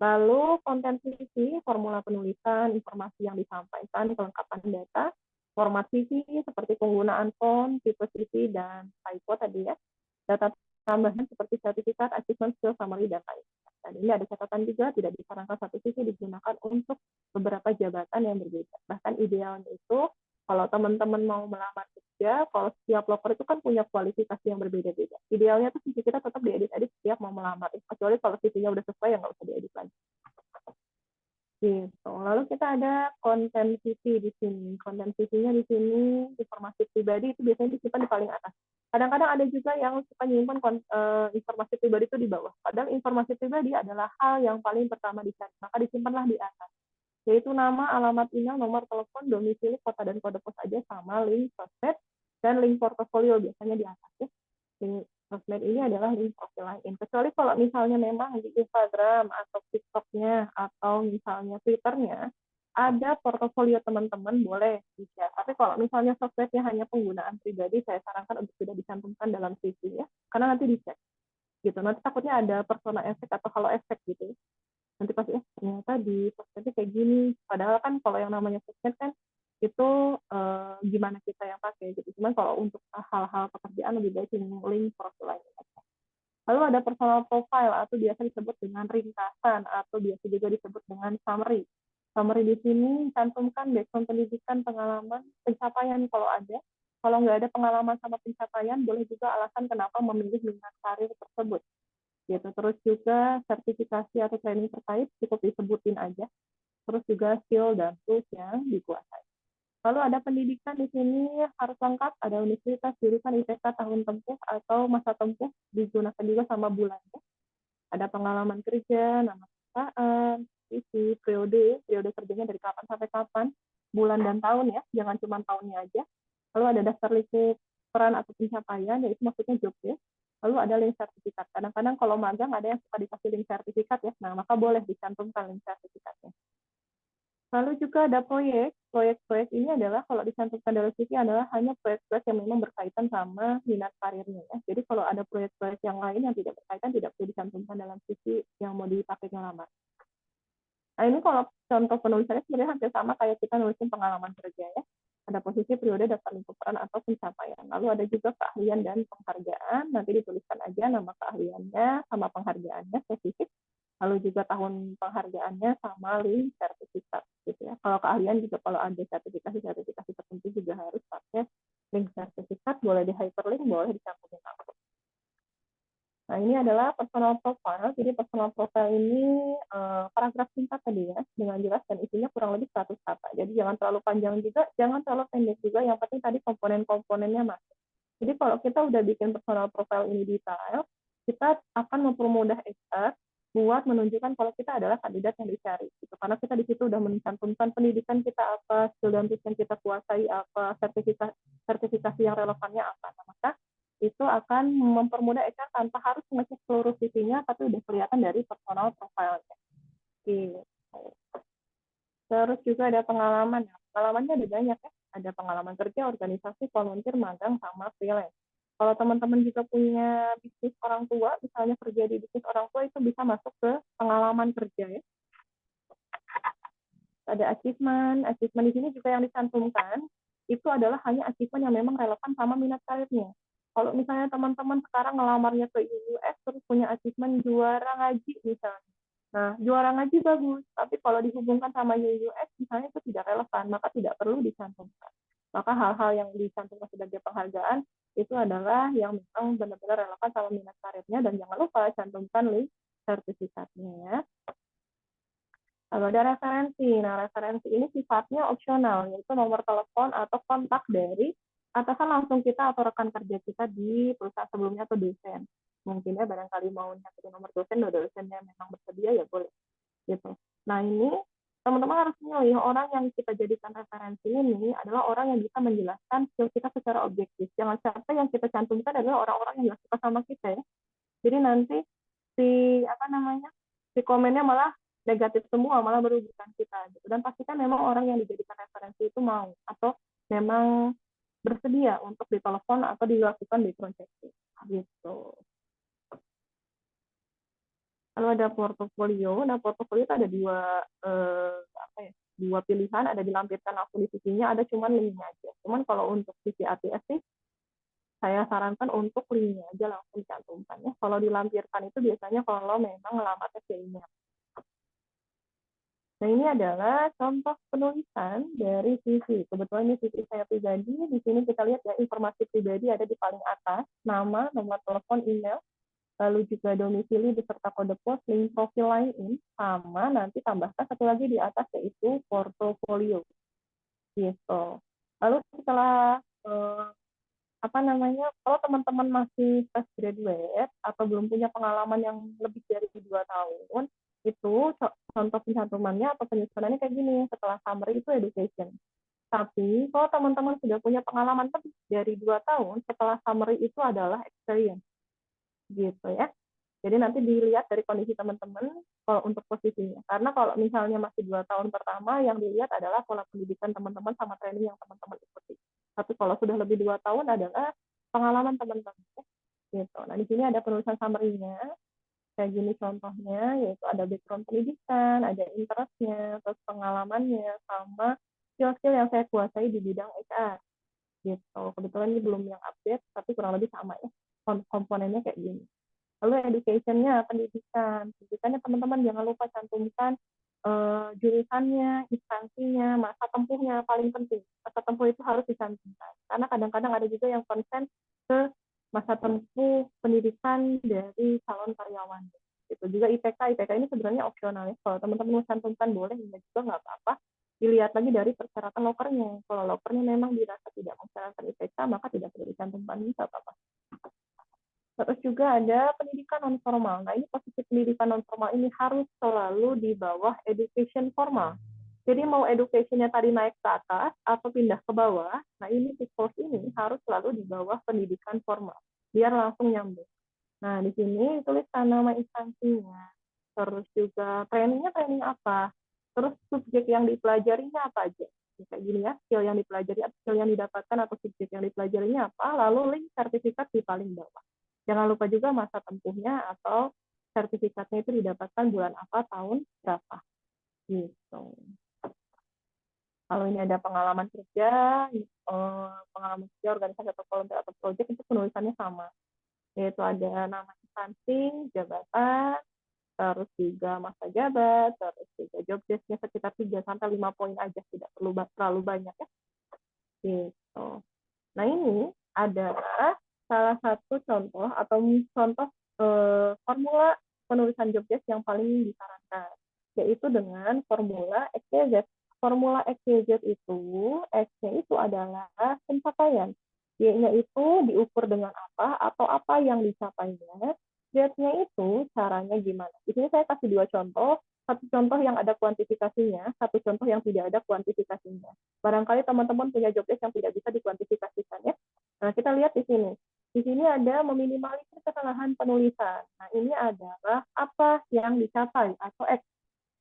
Speaker 2: Lalu konten CV, formula penulisan, informasi yang disampaikan, kelengkapan data, format CV seperti penggunaan font, tipe CV, dan typo tadi ya. Data tambahan seperti sertifikat, achievement, skill, summary, dan lain-lain. Dan ini ada catatan juga, tidak disarankan satu CV digunakan untuk beberapa jabatan yang berbeda. Bahkan idealnya itu, kalau teman-teman mau melamar kerja, kalau setiap loker itu kan punya kualifikasi yang berbeda-beda. Idealnya tuh CV kita tetap diedit-edit setiap mau melamar. Kecuali kalau CV-nya udah sesuai, ya nggak usah diedit lagi. Gitu. Lalu kita ada konten CV di sini. Konten CV-nya di sini informasi pribadi itu biasanya disimpan di paling atas. Kadang-kadang ada juga yang suka nyimpan informasi pribadi itu di bawah. Padahal informasi pribadi adalah hal yang paling pertama dicari. Maka disimpanlah di atas. Yaitu nama, alamat email, nomor telepon, domisili, kota dan kode pos aja sama link sosmed dan link portofolio biasanya di atas ya. Link sosmed ini adalah link profil LinkedIn. Kecuali kalau misalnya memang di Instagram atau TikTok-nya atau misalnya Twitter-nya ada portofolio teman-teman boleh di-share. Tapi kalau misalnya sosmednya hanya penggunaan pribadi, saya sarankan untuk tidak dicantumkan dalam CV ya, karena nanti dicek gitu. Nanti takutnya ada persona efek atau halo efek gitu. Nanti pasti ternyata di sosmednya kayak gini. Padahal kan kalau yang namanya sosmed kan itu gimana kita yang pakai gitu. Cuman kalau untuk hal-hal pekerjaan lebih baik link profil lainnya. Lalu ada personal profile atau biasa disebut dengan ringkasan atau biasa juga disebut dengan summary. Summary di sini cantumkan background pendidikan, pengalaman, pencapaian kalau ada. Kalau nggak ada pengalaman sama pencapaian, boleh juga alasan kenapa memilih minat karir tersebut. Gitu. Terus juga sertifikasi atau training terkait cukup disebutin aja. Terus juga skill dan tools yang dikuasai. Lalu ada pendidikan di sini harus lengkap, ada universitas, jurusan, IPK, tahun tempuh atau masa tempuh, digunakan juga sama bulannya. Ada pengalaman kerja, nama perusahaan, isi, periode kerjanya dari kapan sampai kapan, bulan dan tahun ya, jangan cuma tahunnya aja. Lalu ada daftar lingkup peran atau pencapaian, yaitu maksudnya job ya. Lalu ada link sertifikat. Kadang-kadang kalau magang ada yang suka dikasih link sertifikat ya, nah maka boleh dicantumkan link sertifikatnya. Lalu juga ada proyek. Proyek-proyek ini adalah kalau dicantumkan dalam CV adalah hanya proyek-proyek yang memang berkaitan sama minat karirnya ya. Jadi kalau ada proyek-proyek yang lain yang tidak berkaitan tidak perlu dicantumkan dalam CV yang mau dipakai ngelamar. Nah ini kalau contoh penulisannya sebenarnya hampir sama kayak kita nulisin pengalaman kerja ya. Ada posisi, periode, daftar lingkup peran atau pencapaian. Lalu ada juga keahlian dan penghargaan. Nanti dituliskan aja nama keahliannya sama penghargaannya spesifik. Lalu juga tahun penghargaannya sama link sertifikat gitu ya. Kalau keahlian juga kalau ada sertifikasi tertentu juga harus pakai link sertifikat, boleh di hyperlink, boleh dicantumin langsung. Nah, ini adalah personal profile. Jadi personal profile ini paragraf singkat tadi ya, dengan jelas dan isinya kurang lebih 100 kata. Jadi jangan terlalu panjang juga, jangan terlalu pendek juga. Yang penting tadi komponen-komponennya masuk. Jadi kalau kita udah bikin personal profile ini detail, kita akan mempermudah HR buat menunjukkan kalau kita adalah kandidat yang dicari. Gitu. Karena kita di situ udah mencantumkan pendidikan kita apa, skill dan tools yang kita kuasai apa, sertifikasi yang relevannya apa. Nah, maka itu akan mempermudah HR tanpa harus mengecek seluruh CV-nya, tapi udah kelihatan dari personal profile-nya. Gitu. Terus juga ada pengalaman. Pengalamannya ada banyak ya. Ada pengalaman kerja, organisasi, volunteer, magang, sama freelance. Kalau teman-teman juga punya bisnis orang tua, misalnya kerja di bisnis orang tua, itu bisa masuk ke pengalaman kerja ya. Ada achievement. Achievement di sini juga yang dicantumkan, itu adalah hanya achievement yang memang relevan sama minat karirnya. Kalau misalnya teman-teman sekarang ngelamarnya ke US, terus punya achievement juara ngaji misalnya. Nah, juara ngaji bagus, tapi kalau dihubungkan sama UX misalnya itu tidak relevan, maka tidak perlu dicantumkan. Maka hal-hal yang dicantumkan sebagai penghargaan itu adalah yang memang benar-benar relevan sama minat karirnya, dan jangan lupa cantumkan link sertifikatnya ya. Lalu ada referensi. Nah, referensi ini sifatnya opsional, yaitu nomor telepon atau kontak dari atasan langsung kita atau rekan kerja kita di perusahaan sebelumnya atau dosen. Mungkin ya barangkali mau nyakitin nomor dosennya memang bersedia ya boleh. Gitu. Nah, ini teman-teman harus milih orang yang kita jadikan referensi ini adalah orang yang bisa menjelaskan skill kita secara objektif. Jangan sampai yang kita cantumkan adalah orang-orang yang nggak suka sama kita ya. Jadi nanti si si komennya malah negatif semua, malah merugikan kita gitu. Dan pastikan memang orang yang dijadikan referensi itu mau atau memang bersedia untuk ditelepon atau dilakukan background checking gitu. Lalu ada portofolio. Nah, portofolio itu ada dua pilihan, ada dilampirkan langsung di CV-nya, ada cuman linknya aja. Cuman kalau untuk CV ATS sih saya sarankan untuk linknya aja langsung dicantumkan ya. Kalau dilampirkan itu biasanya kalau memang ngelamatnya via email. Nah, ini adalah contoh penulisan dari CV. Kebetulan ini CV saya pribadi. Di sini kita lihat ya, informasi pribadi ada di paling atas, nama, nomor telepon, email, lalu juga domisili beserta kode pos, link profil LinkedIn, sama nanti tambahkan satu lagi di atas yaitu portofolio. Gitu. Lalu setelah kalau teman-teman masih fresh graduate atau belum punya pengalaman yang lebih dari 2 tahun, itu contoh pencantumannya atau penyusunannya kayak gini. Setelah summary itu education. Tapi kalau teman-teman sudah punya pengalaman lebih dari 2 tahun, setelah summary itu adalah experience. Gitu ya. Jadi nanti dilihat dari kondisi teman-teman kalau untuk posisinya. Karena kalau misalnya masih 2 tahun pertama, yang dilihat adalah pola pendidikan teman-teman sama training yang teman-teman ikuti. Tapi kalau sudah lebih 2 tahun adalah pengalaman teman-teman. Gitu. Nah, di sini ada penulisan summary-nya. Kayak gini contohnya, yaitu ada background pendidikan, ada interest-nya, terus pengalamannya, sama skill-skill yang saya kuasai di bidang HR. Gitu. Kebetulan ini belum yang update, tapi kurang lebih sama ya. Komponennya kayak gini. Lalu education-nya, pendidikannya teman-teman jangan lupa cantumkan jurusannya, instansinya, masa tempuhnya, paling penting. Masa tempuh itu harus dicantumkan. Karena kadang-kadang ada juga yang konsen ke masa tempuh pendidikan dari calon karyawan. Itu juga IPK ini sebenarnya opsional ya. Kalau teman-teman mau cantumkan boleh, ya juga nggak apa-apa. Dilihat lagi dari persyaratan lokernya. Kalau lokernya memang dirasa tidak mensyaratkan IPK, maka tidak perlu dicantumkan, bisa apa-apa. Terus juga ada pendidikan non formal. Nah, ini posisi pendidikan non formal ini harus selalu di bawah education formal. Jadi mau education-nya tadi naik ke atas atau pindah ke bawah, nah ini course ini harus selalu di bawah pendidikan formal, biar langsung nyambung. Nah, di sini tuliskan nama instansinya, terus juga trainingnya training apa, terus subjek yang dipelajarinya apa aja. Kayak gini ya, skill yang dipelajari, skill yang didapatkan atau subjek yang dipelajarinya apa, lalu link sertifikat di paling bawah. Jangan lupa juga masa tempuhnya atau sertifikatnya itu didapatkan bulan apa, tahun berapa. Gitu. Kalau ini ada pengalaman kerja organisasi atau volunteer atau project, itu penulisannya sama. Yaitu ada nama instansi, jabatan, terus juga masa jabat, terus juga job desk-nya sekitar 3-5 poin aja, tidak perlu terlalu banyak ya. Gitu. Nah, ini adalah salah satu contoh atau contoh formula penulisan job desk yang paling disarankan, yaitu dengan formula XYZ. Formula XYZ itu, X-nya itu adalah pencapaian. Y-nya itu diukur dengan apa atau apa yang dicapainya. Z-nya itu caranya gimana. Di sini saya kasih 2 contoh. Satu contoh yang ada kuantifikasinya, satu contoh yang tidak ada kuantifikasinya. Barangkali teman-teman punya job desk yang tidak bisa dikuantifikasikan ya. Nah, kita lihat di sini. Di sini ada meminimalisir kesalahan penulisan. Nah, ini adalah apa yang dicapai atau X.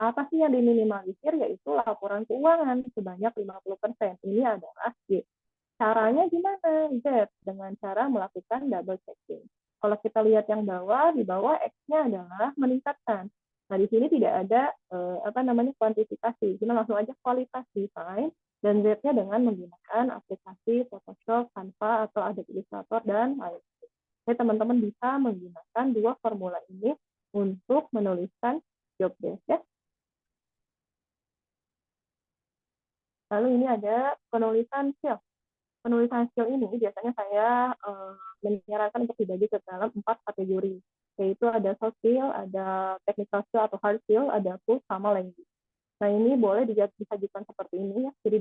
Speaker 2: Apa sih yang diminimalisir? Yaitu laporan keuangan sebanyak 50%. Ini adalah Y. Caranya gimana? Z. Dengan cara melakukan double checking. Kalau kita lihat yang bawah, di bawah X-nya adalah meningkatkan. Nah, di sini tidak ada kuantifikasi. Kita langsung aja kualitas desain, dan Z-nya dengan menggunakan aplikasi Photoshop, Canva, atau Adobe Illustrator, dan lain. Jadi teman-teman bisa menggunakan dua formula ini untuk menuliskan job desk ya. Lalu ini ada penulisan skill. Penulisan skill ini biasanya saya menyarankan untuk dibagi ke dalam 4 kategori, yaitu ada soft skill, ada technical skill atau hard skill, ada full sama language. Nah ini boleh disajikan seperti ini ya, jadi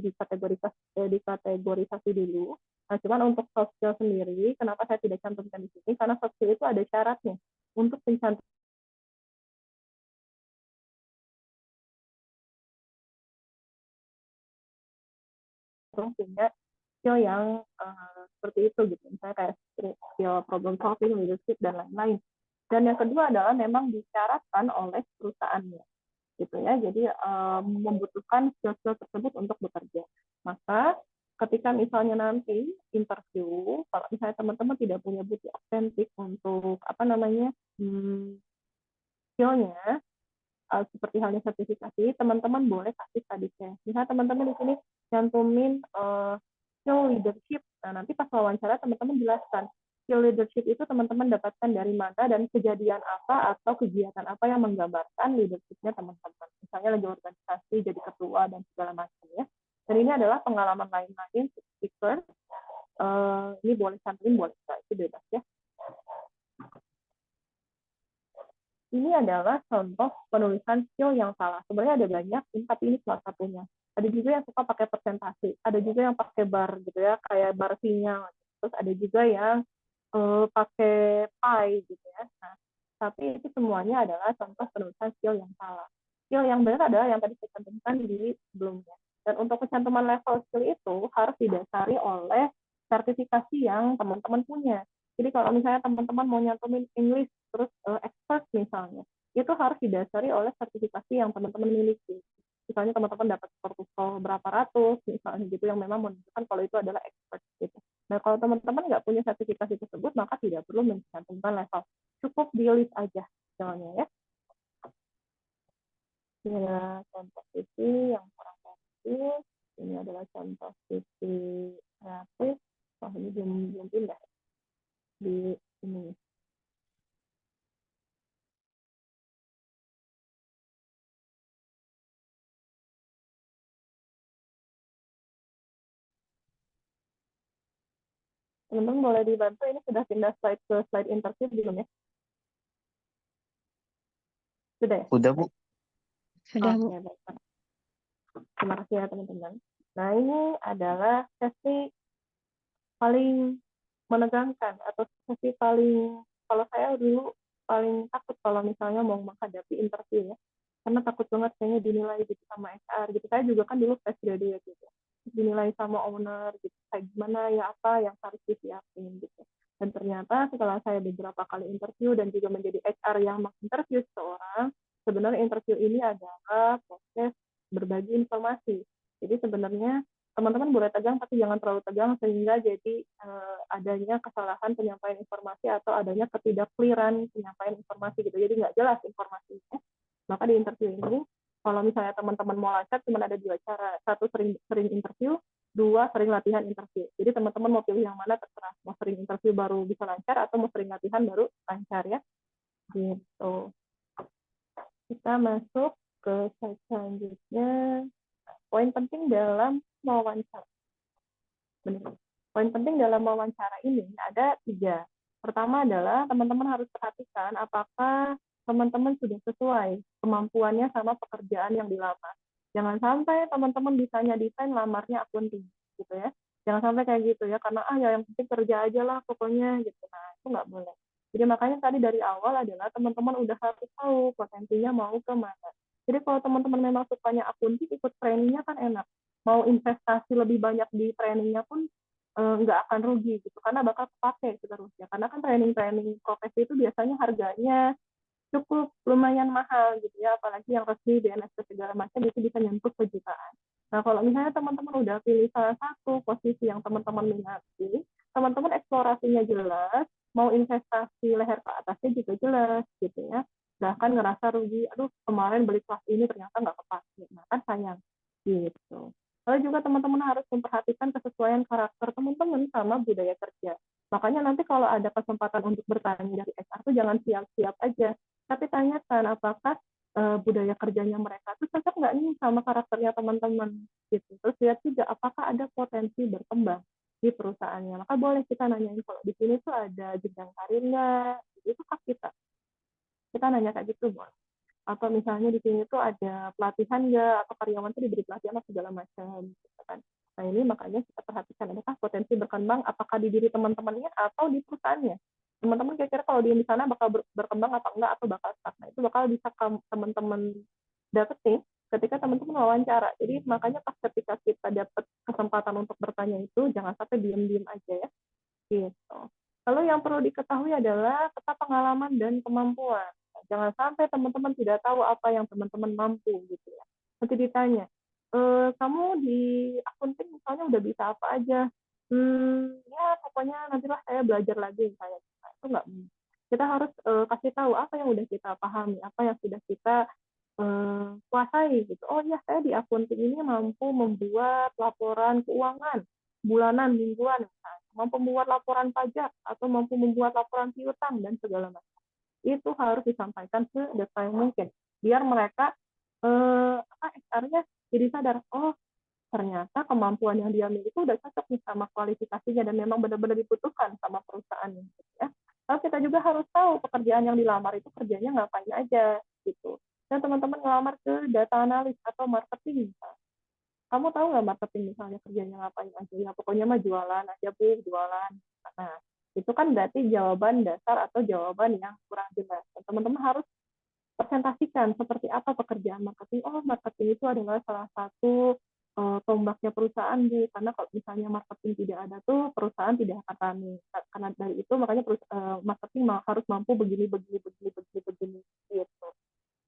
Speaker 2: dikategorisasi dulu. Nah cuman untuk soft skill sendiri, kenapa saya tidak cantumkan di sini? Karena soft skill itu ada syaratnya untuk pencantuman punya skill yang seperti itu gitu, misalnya kayak skill problem solving, leadership dan lain-lain. Dan yang kedua adalah memang disyaratkan oleh perusahaannya gitu ya. Jadi membutuhkan skill-skill tersebut untuk bekerja. Maka ketika misalnya nanti interview, kalau misalnya teman-teman tidak punya bukti otentik untuk apa namanya skillnya, seperti halnya sertifikasi, teman-teman boleh kasih study case. Misalnya teman-teman di sini cantumin skill leadership. Nah, nanti pas wawancara teman-teman jelaskan skill leadership itu teman-teman dapatkan dari mana dan kejadian apa atau kegiatan apa yang menggambarkan leadershipnya teman-teman. Misalnya lagi organisasi, jadi ketua dan segala macam ya. Dan ini adalah pengalaman lain-lain speaker. Ini boleh cantumin, boleh enggak, itu bebas ya. Ini adalah contoh penulisan skill yang salah. Sebenarnya ada banyak, tapi ini salah satunya. Ada juga yang suka pakai persentase, ada juga yang pakai bar gitu ya, kayak bar sinyal. Terus ada juga yang pakai pi gitu ya. Nah, tapi itu semuanya adalah contoh penulisan skill yang salah. Skill yang benar adalah yang tadi saya cantumkan di sebelumnya. Dan untuk pencantuman level skill itu harus didasari oleh sertifikasi yang teman-teman punya. Jadi kalau misalnya teman-teman mau nyantumin English terus expert misalnya, itu harus didasari oleh sertifikasi yang teman-teman miliki. Misalnya teman-teman dapat TOEFL berapa ratus, misalnya gitu, yang memang menunjukkan kalau itu adalah expert gitu. Nah kalau teman-teman nggak punya sertifikasi tersebut, maka tidak perlu mencantumkan level. Cukup di list aja, misalnya ya. Ini adalah contoh CV yang kurang bagus. Ini adalah contoh CV kreatif. Oh ini belum pindah di ini. Teman-teman boleh dibantu, ini sudah pindah slide ke slide interview belum ya? Sudah ya?
Speaker 3: Udah, Bu.
Speaker 1: Sudah, Bu.
Speaker 2: Oke, baik. Terima kasih ya teman-teman. Nah ini adalah sesi paling menegangkan atau sesi paling, kalau saya dulu paling takut kalau misalnya mau menghadapi interview ya, karena takut banget kayaknya dinilai gitu sama HR gitu. Saya juga kan dulu fresh graduate gitu, dinilai sama owner gitu, kayak gimana ya, apa yang harus disiapin gitu. Dan ternyata setelah saya beberapa kali interview dan juga menjadi HR yang menginterview seseorang, sebenarnya interview ini adalah proses berbagi informasi. Jadi sebenarnya teman-teman boleh tegang tapi jangan terlalu tegang sehingga jadi adanya kesalahan penyampaian informasi atau adanya ketidakclearan penyampaian informasi gitu, jadi nggak jelas informasinya. Maka di interview ini kalau misalnya teman-teman mau lancar cuma ada dua cara, satu sering interview, dua sering latihan interview. Jadi teman-teman mau pilih yang mana terserah, mau sering interview baru bisa lancar atau mau sering latihan baru lancar ya gitu. Kita masuk ke slide selanjutnya. Poin penting dalam wawancara. Benar. Poin penting dalam wawancara ini ada 3. Pertama adalah teman-teman harus perhatikan apakah teman-teman sudah sesuai kemampuannya sama pekerjaan yang dilamar. Jangan sampai teman-teman bisanya desain, lamarnya akunting gitu ya. Jangan sampai kayak gitu ya, karena ya yang penting kerja aja lah pokoknya gitu. Nah itu nggak boleh. Jadi makanya tadi dari awal adalah teman-teman udah harus tahu potensinya mau ke mana. Jadi kalau teman-teman memang sukanya akunting, ikut trainingnya kan enak. Mau investasi lebih banyak di trainingnya pun nggak akan rugi gitu, karena bakal kepake seterusnya. Karena kan training-training profesi itu biasanya harganya cukup lumayan mahal gitu ya, apalagi yang resmi BNSP segala macam itu bisa nyentuh ke jutaan. Nah kalau misalnya teman-teman udah pilih salah satu posisi yang teman-teman minati, teman-teman eksplorasinya jelas, mau investasi leher ke atasnya juga jelas gitu ya. Bahkan ngerasa rugi, aduh kemarin beli kelas ini ternyata nggak kepake, nah kan sayang gitu. Lalu juga teman-teman harus memperhatikan kesesuaian karakter teman-teman sama budaya kerja. Makanya nanti kalau ada kesempatan untuk bertanya dari HR tuh jangan siap-siap aja, tapi tanyakan apakah budaya kerjanya mereka tuh cocok nggak nih sama karakternya teman-teman gitu. Terus lihat juga apakah ada potensi berkembang di perusahaannya. Maka boleh kita nanyain kalau di sini tuh ada jenjang karir nggak, itu hak kita. Kita nanya kayak gitu boleh. Atau misalnya di sini tuh ada pelatihan nggak, atau karyawan tuh diberi pelatihan atau segala macam gitu kan. Nah ini makanya kita perhatikan adakah potensi berkembang apakah di diri teman-temannya atau di perusahaannya. Teman-teman kira-kira kalau dia di sana bakal berkembang apa enggak atau bakal stuck. Nah itu bakal bisa teman-teman dapetin ketika teman-teman wawancara. Jadi makanya pas ketika kita dapat kesempatan untuk bertanya itu jangan sampai diem-diem aja ya gitu. Lalu yang perlu diketahui adalah peta pengalaman dan kemampuan. Jangan sampai teman-teman tidak tahu apa yang teman-teman mampu gitu ya. Nanti ditanya, kamu di akunting misalnya udah bisa apa aja? Ya pokoknya nantilah saya belajar lagi misalnya. Nah, itu nggak. Kita harus kasih tahu apa yang udah kita pahami, apa yang sudah kita kuasai gitu. Oh iya, saya di akunting ini mampu membuat laporan keuangan bulanan, mingguan, misalnya. Mampu membuat laporan pajak atau mampu membuat laporan piutang dan segala macam. Itu harus disampaikan sedetail mungkin biar mereka HR-nya jadi sadar, oh ternyata kemampuan yang dia miliki udah cocok nih sama kualifikasinya dan memang benar-benar dibutuhkan sama perusahaan gitu ya. Lalu kita juga harus tahu pekerjaan yang dilamar itu kerjanya ngapain aja gitu. Dan teman-teman ngelamar ke data analis atau marketing misalnya. Kamu tahu nggak marketing misalnya kerjanya ngapain aja? Ya pokoknya mah jualan aja bu, jualan. Nah itu kan berarti jawaban dasar atau jawaban yang kurang jelas. Teman-teman harus presentasikan seperti apa pekerjaan marketing. Oh, marketing itu adalah salah satu tombaknya perusahaan, Bu. Karena kalau misalnya marketing tidak ada tuh, perusahaan tidak akan running. Karena dari itu, makanya marketing harus mampu begini, begini, begini, begini, begini, gitu.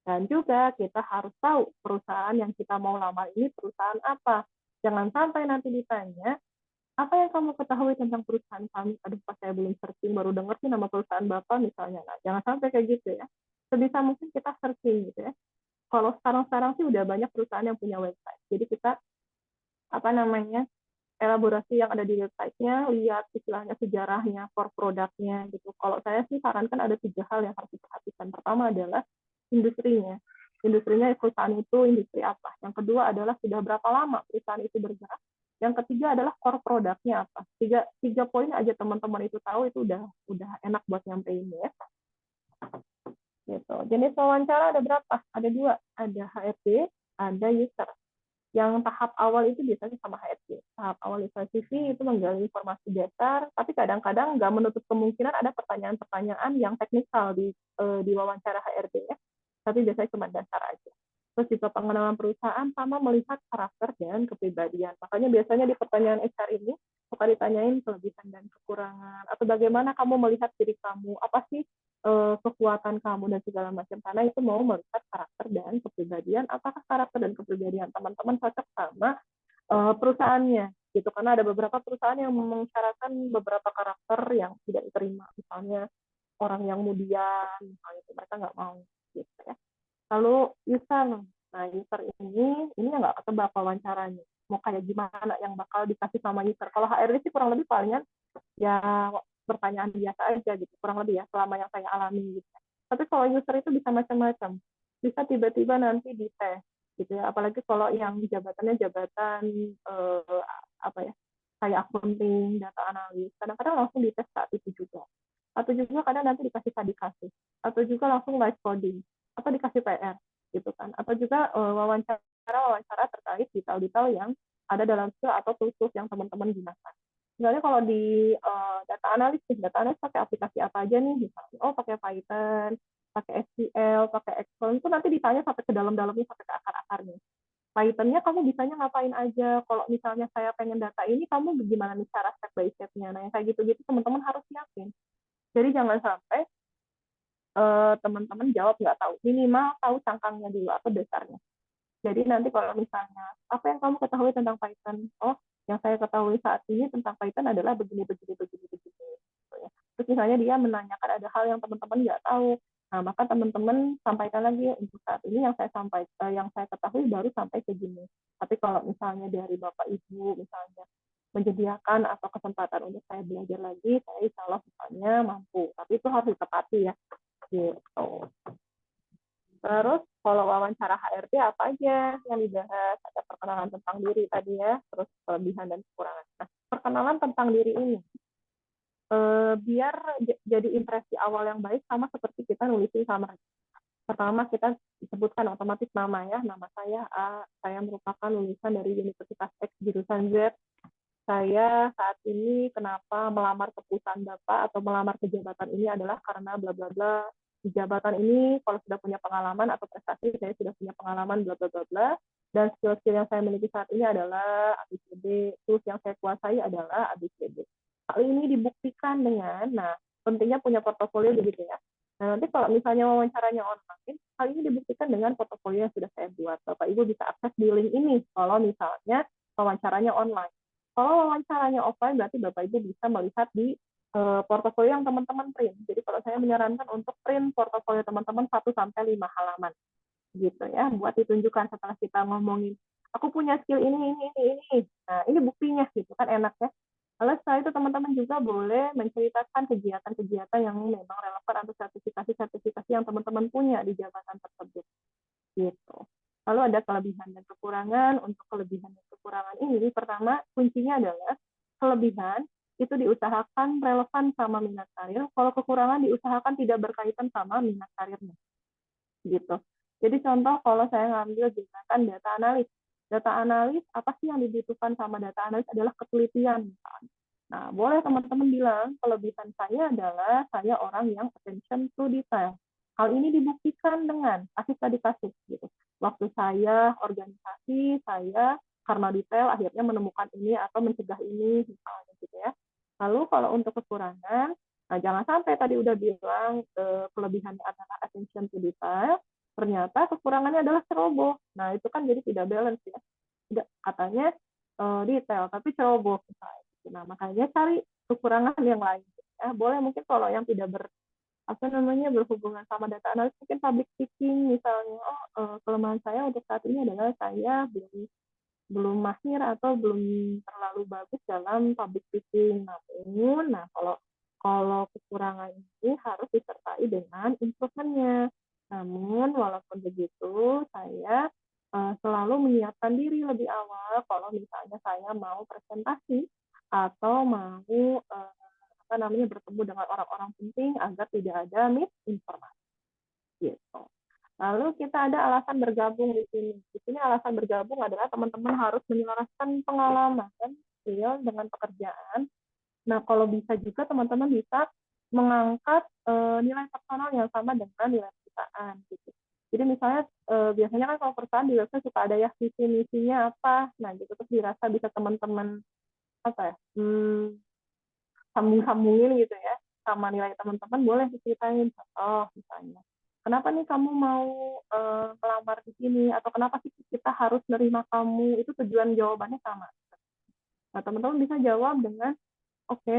Speaker 2: Dan juga kita harus tahu perusahaan yang kita mau lamar ini perusahaan apa. Jangan sampai nanti ditanya, apa yang kamu ketahui tentang perusahaan kami? Aduh, pas saya belum searching, baru dengar sih nama perusahaan Bapak misalnya. Nah, jangan sampai kayak gitu ya. Sebisa mungkin kita searching gitu ya. Kalau sekarang-sekarang sih udah banyak perusahaan yang punya website. Jadi kita, apa namanya, elaborasi yang ada di websitenya, lihat istilahnya sejarahnya, core produknya gitu. Kalau saya sih sarankan ada 3 hal yang harus diperhatikan. Pertama adalah industrinya. Industrinya perusahaan itu industri apa. Yang kedua adalah sudah berapa lama perusahaan itu bergerak. Yang ketiga adalah core produknya apa. Tiga poin aja teman-teman itu tahu itu udah enak buat nyampein ya. Gitu. Jenis wawancara ada berapa? Ada 2. Ada HRD, ada user. Yang tahap awal itu biasanya sama HRD. Tahap awal CV itu menggali informasi dasar, tapi kadang-kadang nggak menutup kemungkinan ada pertanyaan-pertanyaan yang teknikal di wawancara HRD ya. Tapi biasanya cuma dasar aja. Terus juga pengenalan perusahaan sama melihat karakter dan kepribadian. Makanya biasanya di pertanyaan HR ini suka ditanyain kelebihan dan kekurangan atau bagaimana kamu melihat diri kamu, apa sih kekuatan kamu dan segala macam, karena itu mau melihat karakter dan kepribadian, apakah karakter dan kepribadian teman-teman cocok sama perusahaannya gitu, karena ada beberapa perusahaan yang mensyaratkan beberapa karakter yang tidak diterima, misalnya orang yang mudian misalnya itu mereka nggak mau gitu ya. Lalu user, nah user ini yang nggak ketebak wawancaranya mau kayak gimana yang bakal dikasih sama user. Kalau HRD sih kurang lebih palingan ya pertanyaan biasa aja gitu, kurang lebih ya selama yang saya alami gitu. Tapi kalau user itu bisa macam-macam, bisa tiba-tiba nanti dites gitu ya, apalagi kalau yang jabatannya jabatan apa ya kayak accounting, data analis, kadang-kadang langsung dites saat itu juga. Atau juga kadang nanti dikasih tadi kasih, atau juga langsung live coding, atau dikasih PR gitu kan, atau juga wawancara terkait detail-detail yang ada dalam skill atau tools yang teman-teman gunakan. Misalnya kalau di data analis pakai aplikasi apa aja nih, misalnya, oh pakai Python, pakai SQL, pakai Excel, itu nanti ditanya sampai ke dalam-dalamnya, sampai ke akar-akarnya. Python-nya kamu bisanya ngapain aja, kalau misalnya saya pengen data ini, kamu gimana nih cara step by step-nya, nah yang kayak gitu-gitu teman-teman harus siapin. Jadi jangan sampai teman-teman jawab nggak tahu, minimal tahu cangkangnya dulu atau dasarnya. Jadi nanti kalau misalnya, apa yang kamu ketahui tentang Python? Oh, yang saya ketahui saat ini tentang Python adalah begini, begini, begini, begini. Gitu ya. Terus misalnya dia menanyakan ada hal yang teman-teman nggak tahu. Nah, maka teman-teman sampaikan lagi untuk saat ini yang saya ketahui baru sampai segini. Tapi kalau misalnya dari Bapak Ibu misalnya menyediakan atau kesempatan untuk saya belajar lagi, saya insya Allah misalnya mampu. Tapi itu harus ditepati ya, gitu. Terus kalau wawancara HRD apa aja yang dibahas? Ada perkenalan tentang diri tadi ya, terus kelebihan dan kekurangan. Nah, perkenalan tentang diri ini biar jadi impresi awal yang baik sama seperti kita nulisin summary. Pertama kita sebutkan otomatis nama ya, nama saya A, saya merupakan lulusan dari Universitas X jurusan Z. Saya saat ini kenapa melamar ke perusahaan Bapak atau melamar ke jabatan ini adalah karena bla bla bla. Di jabatan ini kalau sudah punya pengalaman atau prestasi, saya sudah punya pengalaman bla bla bla bla. Dan skill-skill yang saya miliki saat ini adalah ABCD, tools yang saya kuasai adalah ABCD. Hal ini dibuktikan dengan, nah pentingnya punya portofolio begitu ya. Nah, nanti kalau misalnya wawancaranya online, hal ini dibuktikan dengan portofolio yang sudah saya buat. Bapak Ibu bisa akses di link ini kalau misalnya wawancaranya online. Kalau wawancaranya offline, berarti Bapak Ibu bisa melihat di portofolio yang teman-teman print. Jadi kalau saya menyarankan untuk print portofolio teman-teman 1-5 halaman gitu ya, buat ditunjukkan setelah kita ngomongin aku punya skill ini. Nah, ini buktinya gitu kan, enak ya. Lalu setelah itu teman-teman juga boleh menceritakan kegiatan-kegiatan yang memang relevan atau sertifikasi-sertifikasi yang teman-teman punya di jabatan tersebut gitu. Lalu ada kelebihan dan kekurangan. Untuk kelebihan dan kekurangan ini, pertama kuncinya adalah kelebihan itu diusahakan relevan sama minat karir. Kalau kekurangan diusahakan tidak berkaitan sama minat karirnya gitu. Jadi contoh kalau saya ngambil misalkan data analis. Data analis, apa sih yang dibutuhkan sama data analis adalah ketelitian misalnya. Nah, boleh teman-teman bilang, kelebihan saya adalah saya orang yang attention to detail. Hal ini dibuktikan dengan kasus tadi kasus gitu. Waktu saya organisasi, saya karena detail akhirnya menemukan ini atau mencegah ini misalnya gitu ya. Lalu kalau untuk kekurangan, nah jangan sampai tadi udah bilang kelebihannya adalah attention to detail, ternyata kekurangannya adalah ceroboh. Nah itu kan jadi tidak balance ya. Tidak katanya detail tapi ceroboh misalnya. Nah makanya cari kekurangan yang lain. Ya, boleh mungkin kalau yang tidak berhubungan sama data analis mungkin public speaking misalnya. Kelemahan saya untuk saat ini adalah saya belum mahir atau belum terlalu bagus dalam public speaking. Namun, kalau kekurangan ini harus disertai dengan improvementnya. Namun, walaupun begitu, saya selalu menyiapkan diri lebih awal kalau misalnya saya mau presentasi atau mau bertemu dengan orang-orang penting agar tidak ada misinformasi. Gitu. Lalu kita ada alasan bergabung di sini. Di sini alasan bergabung adalah teman-teman harus menyelaraskan pengalaman skill dengan pekerjaan. Nah, kalau bisa juga teman-teman bisa mengangkat nilai personal yang sama dengan nilai perusahaan gitu. Jadi misalnya biasanya kan kalau perusahaan di website suka ada ya visi misinya apa. Nah, gitu terus dirasa bisa teman-teman apa ya? Sambung-sambungin gitu ya sama nilai teman-teman, boleh diceritain contoh misalnya kenapa nih kamu mau melamar di sini atau kenapa sih kita harus nerima kamu, itu tujuan jawabannya sama. Nah teman-teman bisa jawab dengan oke,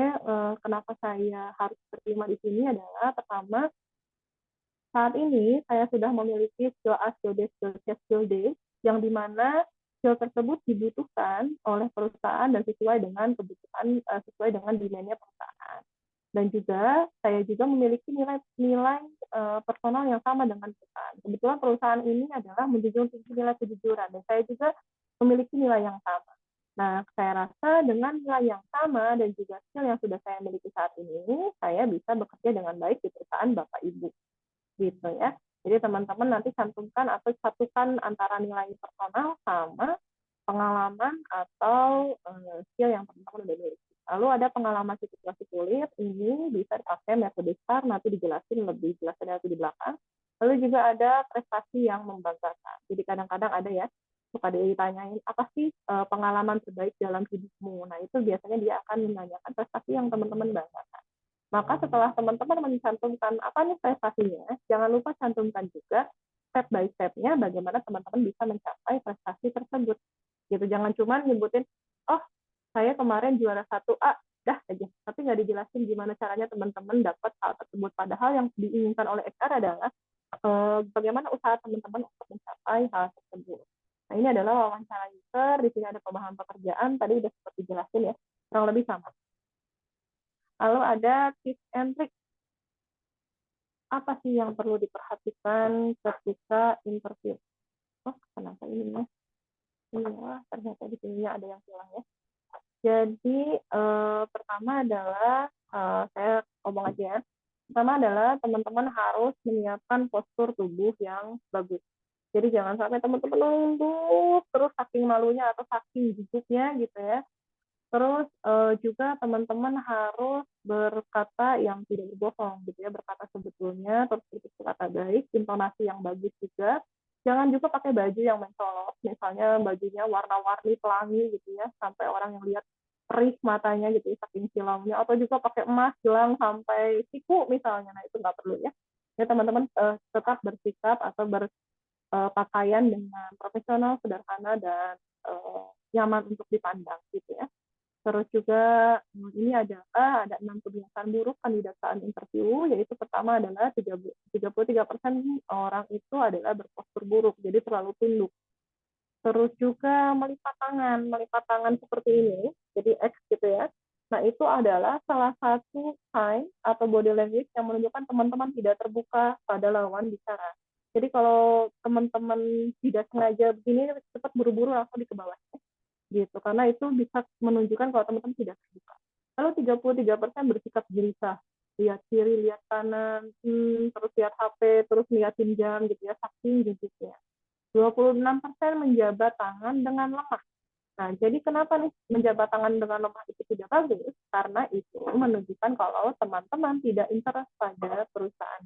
Speaker 2: kenapa saya harus terima di sini adalah pertama saat ini saya sudah memiliki skill A, skill B, skill C, skill D yang dimana skill tersebut dibutuhkan oleh perusahaan dan sesuai dengan kebutuhan, sesuai dengan demand-nya perusahaan. Dan juga saya juga memiliki nilai personal yang sama dengan perusahaan. Kebetulan perusahaan ini adalah menjunjung tinggi nilai kejujuran dan saya juga memiliki nilai yang sama. Nah, saya rasa dengan nilai yang sama dan juga skill yang sudah saya miliki saat ini, saya bisa bekerja dengan baik di perusahaan Bapak Ibu. Gitu ya. Jadi teman-teman nanti cantumkan atau satukan antara nilai personal sama pengalaman atau skill yang teman-teman udah miliki. Lalu ada pengalaman situasi sulit, ini bisa dipakai metode STAR, nanti dijelasin lebih jelas nanti di belakang. Lalu juga ada prestasi yang membanggakan. Jadi kadang-kadang ada ya, suka ditanyain, apa sih pengalaman terbaik dalam hidupmu? Nah itu biasanya dia akan menanyakan prestasi yang teman-teman banggakan. Maka setelah teman-teman mencantumkan apa nih prestasinya, jangan lupa cantumkan juga step by step-nya bagaimana teman-teman bisa mencapai prestasi tersebut. Gitu, jangan cuma nyebutin, oh saya kemarin juara 1A, dah aja. Tapi nggak dijelasin gimana caranya teman-teman dapat hal tersebut. Padahal yang diinginkan oleh HR adalah bagaimana usaha teman-teman untuk mencapai hal tersebut. Nah ini adalah wawancara karakter, di sini ada pemahaman pekerjaan, tadi udah seperti jelasin ya, kurang lebih sama. Lalu ada tips and trick, apa sih yang perlu diperhatikan ketika interview? Oh, kenapa ini ya? Iya, ternyata di sini ada yang hilang ya. Jadi pertama adalah saya ngomong aja ya. Pertama adalah teman-teman harus menyiapkan postur tubuh yang bagus. Jadi jangan sampai teman-teman nunduk terus saking malunya atau saking gigitnya gitu ya. Terus juga teman-teman harus berkata yang tidak berbohong gitu ya, berkata sebetulnya, terus berkata baik, intonasi yang bagus juga. Jangan juga pakai baju yang mencolok, misalnya bajunya warna-warni pelangi gitu ya, sampai orang yang lihat perih matanya gitu ya, saking silaunya. Atau juga pakai emas, gelang sampai siku misalnya, nah itu nggak perlu ya. Ya teman-teman tetap bersikap atau berpakaian dengan profesional, sederhana, dan nyaman untuk dipandang gitu ya. Terus juga ini adalah ada 6 kebiasaan buruk kandidat saat interview, yaitu pertama adalah 33% orang itu adalah berpostur buruk, jadi terlalu tunduk. Terus juga melipat tangan seperti ini, jadi X gitu ya. Nah itu adalah salah satu sign atau body language yang menunjukkan teman-teman tidak terbuka pada lawan bicara. Jadi kalau teman-teman tidak sengaja begini, cepat buru-buru langsung di ke bawah gitu, karena itu bisa menunjukkan kalau teman-teman tidak terbuka. Lalu 33% bersikap gelisah, lihat kiri, lihat kanan, terus lihat HP, terus liatin jam gitu ya, saking gigitnya. 26% menjabat tangan dengan lemah. Nah, jadi kenapa nih menjabat tangan dengan lemah itu tidak bagus? Karena itu menunjukkan kalau teman-teman tidak interest pada perusahaan.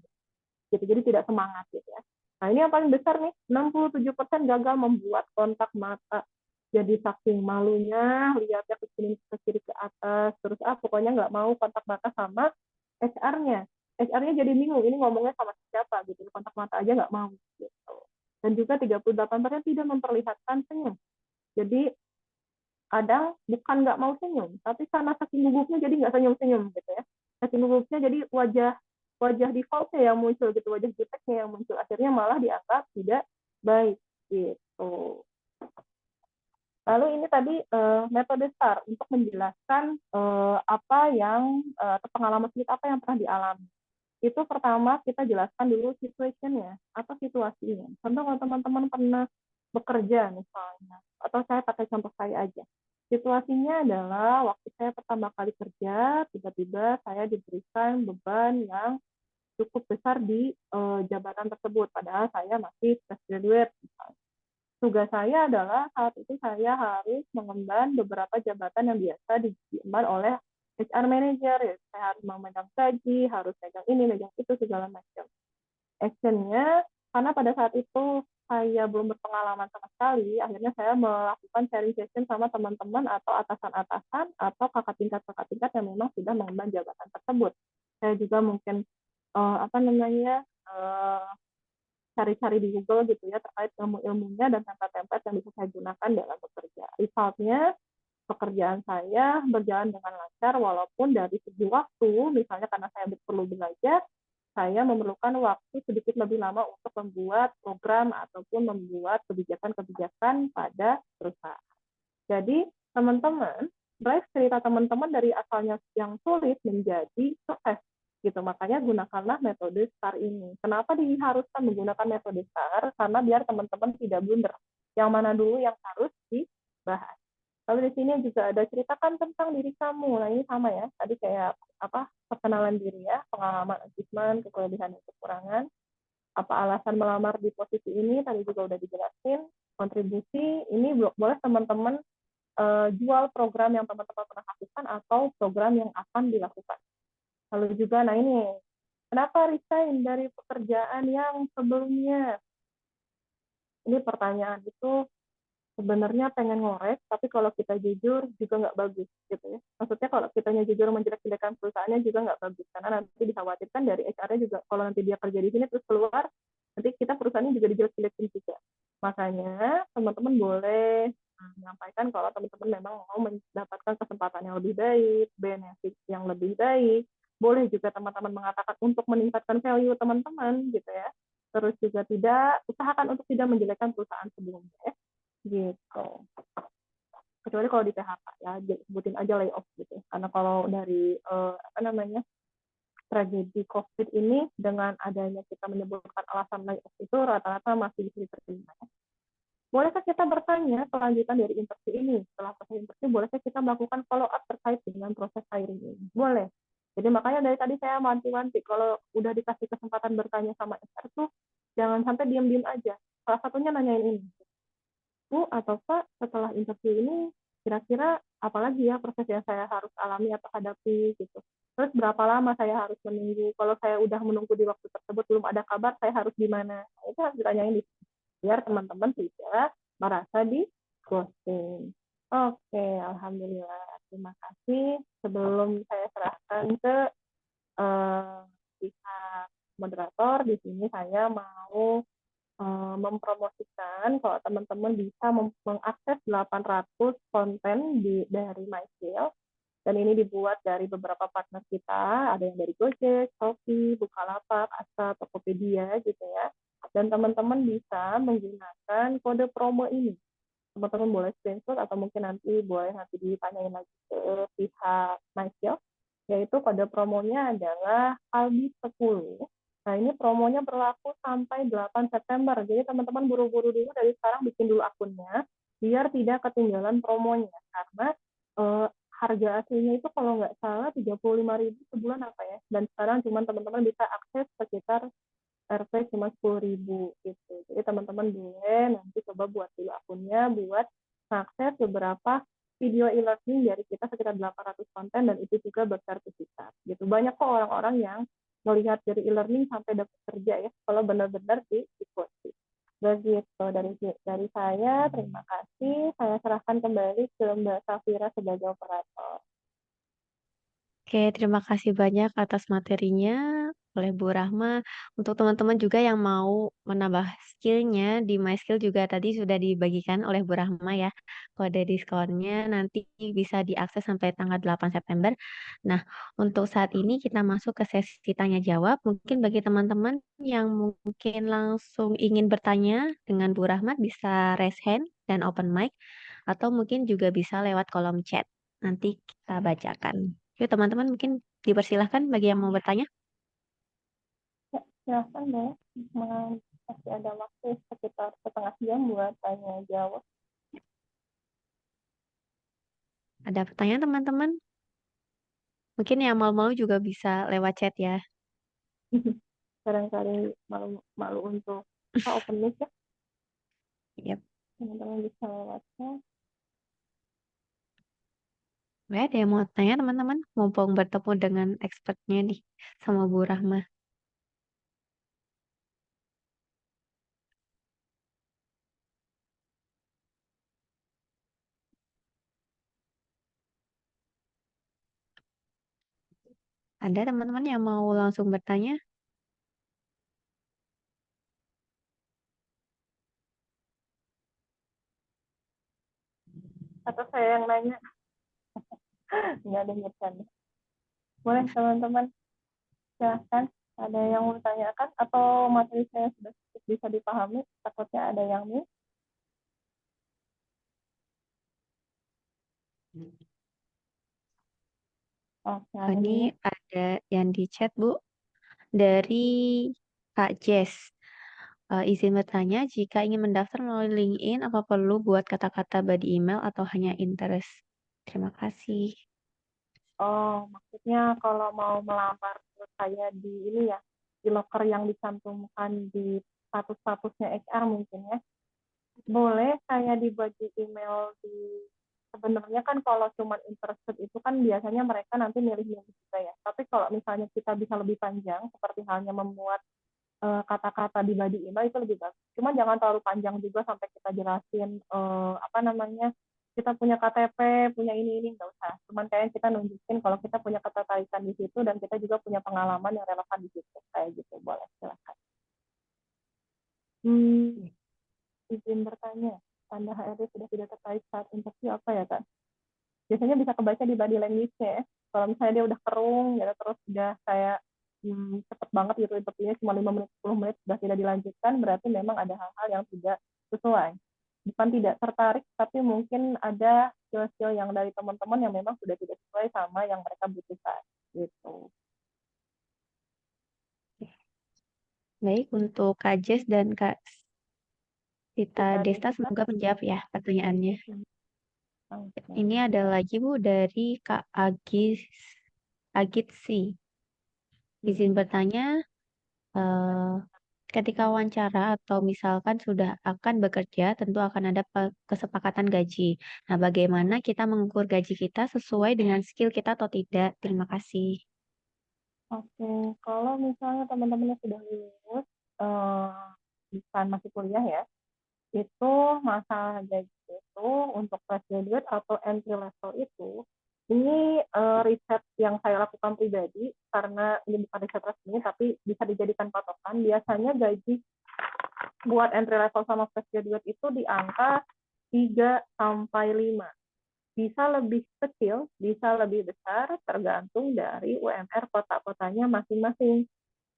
Speaker 2: Gitu, jadi tidak semangat gitu ya. Nah, ini yang paling besar nih, 67% gagal membuat kontak mata. Jadi saking malunya, lihatnya ke kiri ke atas, terus pokoknya nggak mau kontak mata sama HR-nya. HR-nya jadi bingung, ini ngomongnya sama siapa gitu, kontak mata aja nggak mau gitu. Dan juga 38% tidak memperlihatkan senyum. Jadi kadang bukan nggak mau senyum, tapi karena saking gugupnya jadi nggak senyum-senyum gitu ya. Saking gugupnya jadi wajah wajah defaultnya yang muncul gitu, wajah juteknya yang muncul, akhirnya malah dianggap tidak baik gitu. Lalu ini tadi metode STAR untuk menjelaskan apa yang pengalaman kita apa yang pernah dialami. Itu pertama kita jelaskan dulu situation-nya atau situasinya. Contoh kalau teman-teman pernah bekerja misalnya, atau saya pakai contoh saya aja. Situasinya adalah waktu saya pertama kali kerja, tiba-tiba saya diberikan beban yang cukup besar di jabatan tersebut, padahal saya masih fresh graduate misalnya. Tugas saya adalah saat itu saya harus mengemban beberapa jabatan yang biasa diemban oleh HR manager. Ya. Saya harus memegang gaji, harus megang ini, megang itu, segala macam. Actionnya, karena pada saat itu saya belum berpengalaman sama sekali, akhirnya saya melakukan sharing session sama teman-teman atau atasan-atasan atau kakak tingkat yang memang sudah mengemban jabatan tersebut. Saya juga mungkin cari-cari di Google gitu ya terkait ilmu-ilmunya dan template-template yang bisa saya gunakan dalam bekerja. Resultnya pekerjaan saya berjalan dengan lancar walaupun dari segi waktu, misalnya karena saya perlu belajar, saya memerlukan waktu sedikit lebih lama untuk membuat program ataupun membuat kebijakan-kebijakan pada perusahaan. Jadi teman-teman, drive cerita teman-teman dari asalnya yang sulit menjadi sukses gitu. Makanya gunakanlah metode STAR ini. Kenapa diharuskan menggunakan metode STAR? Karena biar teman-teman tidak blunder. Yang mana dulu yang harus dibahas. Lalu di sini juga ada ceritakan tentang diri kamu. Nah ini sama ya. Tadi kayak perkenalan diri ya, pengalaman, achievement, kelebihan dan kekurangan. Apa alasan melamar di posisi ini? Tadi juga udah dijelasin. Kontribusi ini boleh teman-teman jual program yang teman-teman pernah lakukan atau program yang akan dilakukan. Lalu juga, nah ini, kenapa resign dari pekerjaan yang sebelumnya? Ini pertanyaan itu sebenarnya pengen ngorek, tapi kalau kita jujur juga nggak bagus gitu ya. Maksudnya kalau kitanya jujur menjelek-jelekan perusahaannya juga nggak bagus, karena nanti dikhawatirkan dari HR-nya juga kalau nanti dia kerja di sini terus keluar, nanti kita perusahaannya juga dijelek-jelekin juga. Makanya teman-teman boleh menyampaikan kalau teman-teman memang mau mendapatkan kesempatan yang lebih baik, benefit yang lebih baik. Boleh juga teman-teman mengatakan untuk meningkatkan value teman-teman gitu ya. Terus juga usahakan untuk tidak menjelekkan perusahaan sebelumnya ya. gitu. Kecuali kalau di PHK ya, sebutin aja layoff gitu. Karena kalau dari apa namanya tragedi COVID ini dengan adanya kita menyebutkan alasan layoff itu rata-rata masih bisa diterima. Bolehkah kita bertanya kelanjutan dari interview ini? Setelah proses interview, bolehkah kita melakukan follow up terkait dengan proses hiring ini? Boleh. Jadi makanya dari tadi saya manti-manti, kalau udah dikasih kesempatan bertanya sama HR tuh, jangan sampai diam-diam aja. Salah satunya nanyain ini, Bu atau Pak, setelah interview ini, kira-kira apalagi ya proses yang saya harus alami atau hadapi gitu. Terus berapa lama saya harus menunggu? Kalau saya udah menunggu di waktu tersebut belum ada kabar, saya harus gimana? Nah, itu harus ditanyain di biar teman-teman tidak merasa di ghosting. Oke, alhamdulillah. Terima kasih. Sebelum saya serahkan ke eh, pihak moderator, di sini saya mau mempromosikan kalau teman-teman bisa mengakses 800 konten dari MySkill, dan ini dibuat dari beberapa partner kita, ada yang dari Gojek, Shopee, Bukalapak, Astra, Tokopedia gitu ya. Dan teman-teman bisa menggunakan kode promo ini. Teman-teman boleh screenshot atau mungkin nanti ditanyain lagi ke pihak MySkill, yaitu kode promonya adalah Albi10. Nah, ini promonya berlaku sampai 8 September. Jadi teman-teman buru-buru dulu dari sekarang bikin dulu akunnya, biar tidak ketinggalan promonya. Karena harga aslinya itu kalau nggak salah 35.000 sebulan apa ya. Dan sekarang cuma teman-teman bisa akses sekitar RP cuma 10.000 gitu. Jadi teman-teman boleh nanti coba buat dulu akunnya buat mengakses beberapa video e-learning dari kita sekitar 800 konten, dan itu juga bersertifikat gitu. Banyak kok orang-orang yang melihat dari e-learning sampai dapat kerja ya kalau benar-benar diikuti. Begitu dari saya, terima kasih. Saya serahkan kembali ke Mbak Safira sebagai operator.
Speaker 1: Oke, terima kasih banyak atas materinya oleh Bu Rahma. Untuk teman-teman juga yang mau menambah skillnya di MySkill juga tadi sudah dibagikan oleh Bu Rahma ya. Kode diskonnya nanti bisa diakses sampai tanggal 8 September. Nah, untuk saat ini kita masuk ke sesi tanya jawab. Mungkin bagi teman-teman yang mungkin langsung ingin bertanya dengan Bu Rahma bisa raise hand dan open mic, atau mungkin juga bisa lewat kolom chat. Nanti kita bacakan. Yuk teman-teman mungkin dipersilahkan bagi yang mau bertanya.
Speaker 2: Ya, silahkan Mbak. Masih ada waktu sekitar setengah jam buat tanya jawab.
Speaker 1: Ada pertanyaan teman-teman? Mungkin yang malu-malu juga bisa lewat chat ya.
Speaker 2: Barangkali malu untuk open mic ya,
Speaker 1: Yap.
Speaker 2: teman-teman bisa lewatnya.
Speaker 1: Nggak ada yang mau tanya teman-teman? Mumpung bertemu dengan expertnya nih sama Bu Rahma. Ada teman-teman yang mau langsung bertanya?
Speaker 2: Atau saya yang nanya, nggak ada yang bercanda. Boleh teman-teman, silahkan. Ada yang mau ditanyakan atau materi saya sudah bisa dipahami? Takutnya ada yang nih. Oke,
Speaker 1: Oh, ini
Speaker 2: ini
Speaker 1: ada yang di chat Bu dari Kak Jess. Izin bertanya, jika ingin mendaftar melalui LinkedIn, apa perlu buat kata-kata body email atau hanya interest? Terima kasih.
Speaker 2: maksudnya kalau mau melamar menurut saya di ini ya, di loker yang dicantumkan di status-statusnya HR mungkin ya. Boleh saya dibuat di email sebenarnya kan kalau cuma interested itu kan biasanya mereka nanti milih-milih juga ya. Tapi kalau misalnya kita bisa lebih panjang, seperti halnya memuat kata-kata di body email itu lebih bagus. Cuma jangan terlalu panjang juga sampai kita jelasin apa namanya, kita punya KTP, punya ini nggak usah. Cuman kayak kita nunjukin kalau kita punya ketertarikan di situ dan kita juga punya pengalaman yang relevan di situ. Kayak gitu, boleh silakan. Hmm, izin bertanya, Tanda HRD sudah tidak terkait saat interview apa ya, Kak? Biasanya bisa kebaca di body language-nya ya. Kalau misalnya dia udah kerung, ya terus udah kayak cepet banget gitu interviewnya cuma 5 menit, 10 menit sudah tidak dilanjutkan, berarti memang ada hal-hal yang tidak sesuai. bukan tidak tertarik, tapi mungkin ada skill-skill yang dari teman-teman yang memang sudah tidak sesuai sama yang mereka butuhkan gitu.
Speaker 1: Baik, untuk Kak Jess dan Kak Sita
Speaker 2: Kita
Speaker 1: Desta
Speaker 2: Desta.
Speaker 1: semoga menjawab ya pertanyaannya.
Speaker 2: Oke.
Speaker 1: Ini ada lagi Bu dari Kak Agitsi. Izin bertanya, eh, ketika wawancara atau misalkan sudah akan bekerja, tentu akan ada kesepakatan gaji. Nah, bagaimana kita mengukur gaji kita sesuai dengan skill kita atau tidak? Terima kasih.
Speaker 2: Oke, kalau misalnya teman-teman yang sudah lulus, bukan masih kuliah ya, itu masa gaji itu untuk fresh graduate atau entry level itu, ini riset yang saya lakukan pribadi, karena ini bukan riset resmi, tapi bisa dijadikan patokan, biasanya gaji buat entry level sama fresh graduate itu di angka 3 sampai 5. Bisa lebih kecil, bisa lebih besar, tergantung dari UMR kota-kotanya masing-masing.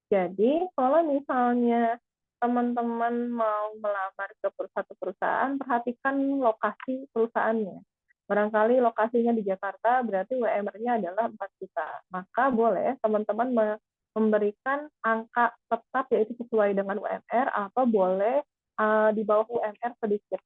Speaker 2: Jadi, kalau misalnya teman-teman mau melamar ke satu perusahaan, perhatikan lokasi perusahaannya. Barangkali lokasinya di Jakarta, berarti UMR-nya adalah 4 juta. Maka boleh teman-teman memberikan angka tetap, yaitu sesuai dengan UMR, atau boleh di bawah UMR sedikit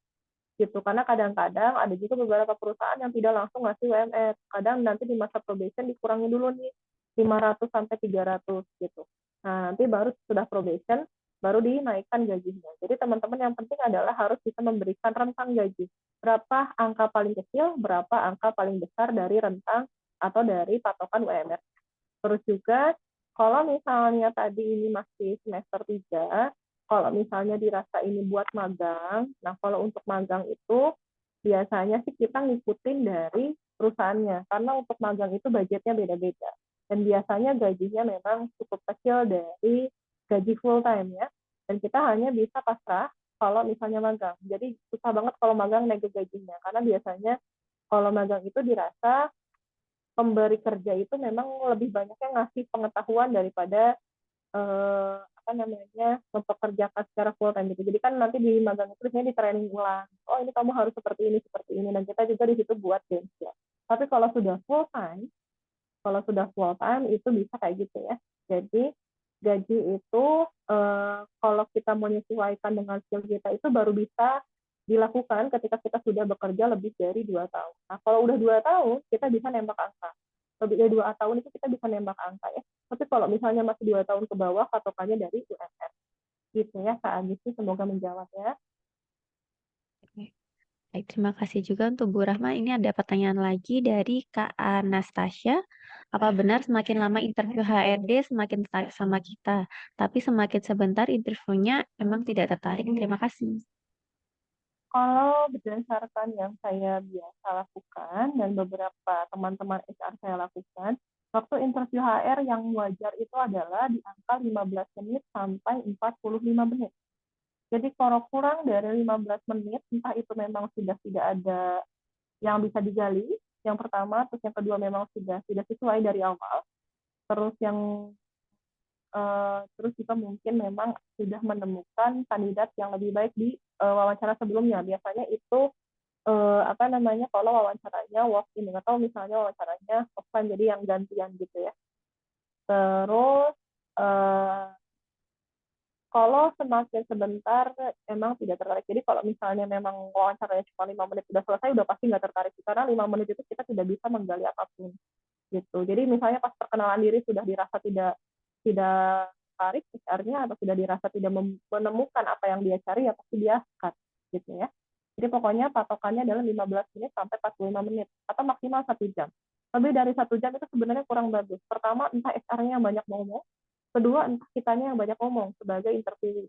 Speaker 2: gitu, karena kadang-kadang ada juga beberapa perusahaan yang tidak langsung ngasih UMR, kadang nanti di masa probation dikurangi dulu nih 500 sampai 300 gitu. Nah, nanti baru sudah probation baru dinaikkan gajinya. Jadi teman-teman yang penting adalah harus bisa memberikan rentang gaji, berapa angka paling kecil, berapa angka paling besar dari rentang atau dari patokan UMR. Terus juga kalau misalnya tadi ini masih semester 3, kalau misalnya dirasa ini buat magang, nah kalau untuk magang itu biasanya sih kita ngikutin dari perusahaannya, karena untuk magang itu budgetnya beda-beda. Dan biasanya gajinya memang cukup kecil dari gaji full time ya. Dan kita hanya bisa pasrah kalau misalnya magang. Jadi susah banget kalau magang naik gajinya, karena biasanya kalau magang itu dirasa pemberi kerja itu memang lebih banyak yang ngasih pengetahuan daripada apa namanya mempekerjakan secara full time gitu. Jadi kan nanti di magang itu biasanya di training ulang. Oh ini kamu harus seperti ini dan kita juga di situ buat games ya. Tapi kalau sudah full time itu bisa kayak gitu ya. Jadi gaji itu kalau kita menyesuaikan dengan skill kita itu baru bisa dilakukan ketika kita sudah bekerja lebih dari 2 tahun. Nah, kalau udah 2 tahun, kita bisa nembak angka. Lebih dari 2 tahun itu kita bisa nembak angka ya. Tapi kalau misalnya masih 2 tahun ke bawah, patokannya dari UMR. Gitu ya, Kak Agisi. Semoga menjawab ya.
Speaker 1: Baik, terima kasih juga untuk Bu Rahma. Ini ada pertanyaan lagi dari Kak Anastasia. Apa benar semakin lama interview HRD semakin tertarik sama kita, tapi semakin sebentar interviewnya memang tidak tertarik? Terima kasih.
Speaker 2: Kalau berdasarkan yang saya biasa lakukan dan beberapa teman-teman HR saya lakukan, waktu interview HR yang wajar itu adalah di angka 15 menit sampai 45 menit. Jadi kalau kurang dari 15 menit, entah itu memang sudah tidak ada yang bisa digali, yang pertama, terus yang kedua memang sudah tidak sesuai dari awal, terus yang terus juga mungkin memang sudah menemukan kandidat yang lebih baik di wawancara sebelumnya. Biasanya itu apa namanya, kalau wawancaranya walk in atau misalnya wawancaranya offline, jadi yang gantian gitu ya. Terus kalau semakin sebentar emang tidak tertarik. Jadi kalau misalnya memang wawancaranya cuma 5 menit sudah selesai, udah pasti nggak tertarik, karena 5 menit itu kita tidak bisa menggali apapun gitu. Jadi misalnya pas perkenalan diri sudah dirasa tidak tidak tertarik HR-nya, atau sudah dirasa tidak menemukan apa yang dia cari, ya pasti dia cut gitu ya. Jadi pokoknya patokannya adalah 15 menit sampai 45 menit atau maksimal 1 jam. Lebih dari 1 jam itu sebenarnya kurang bagus. Pertama, entah HR-nya yang banyak ngomong, kedua entah kitanya yang banyak ngomong sebagai interview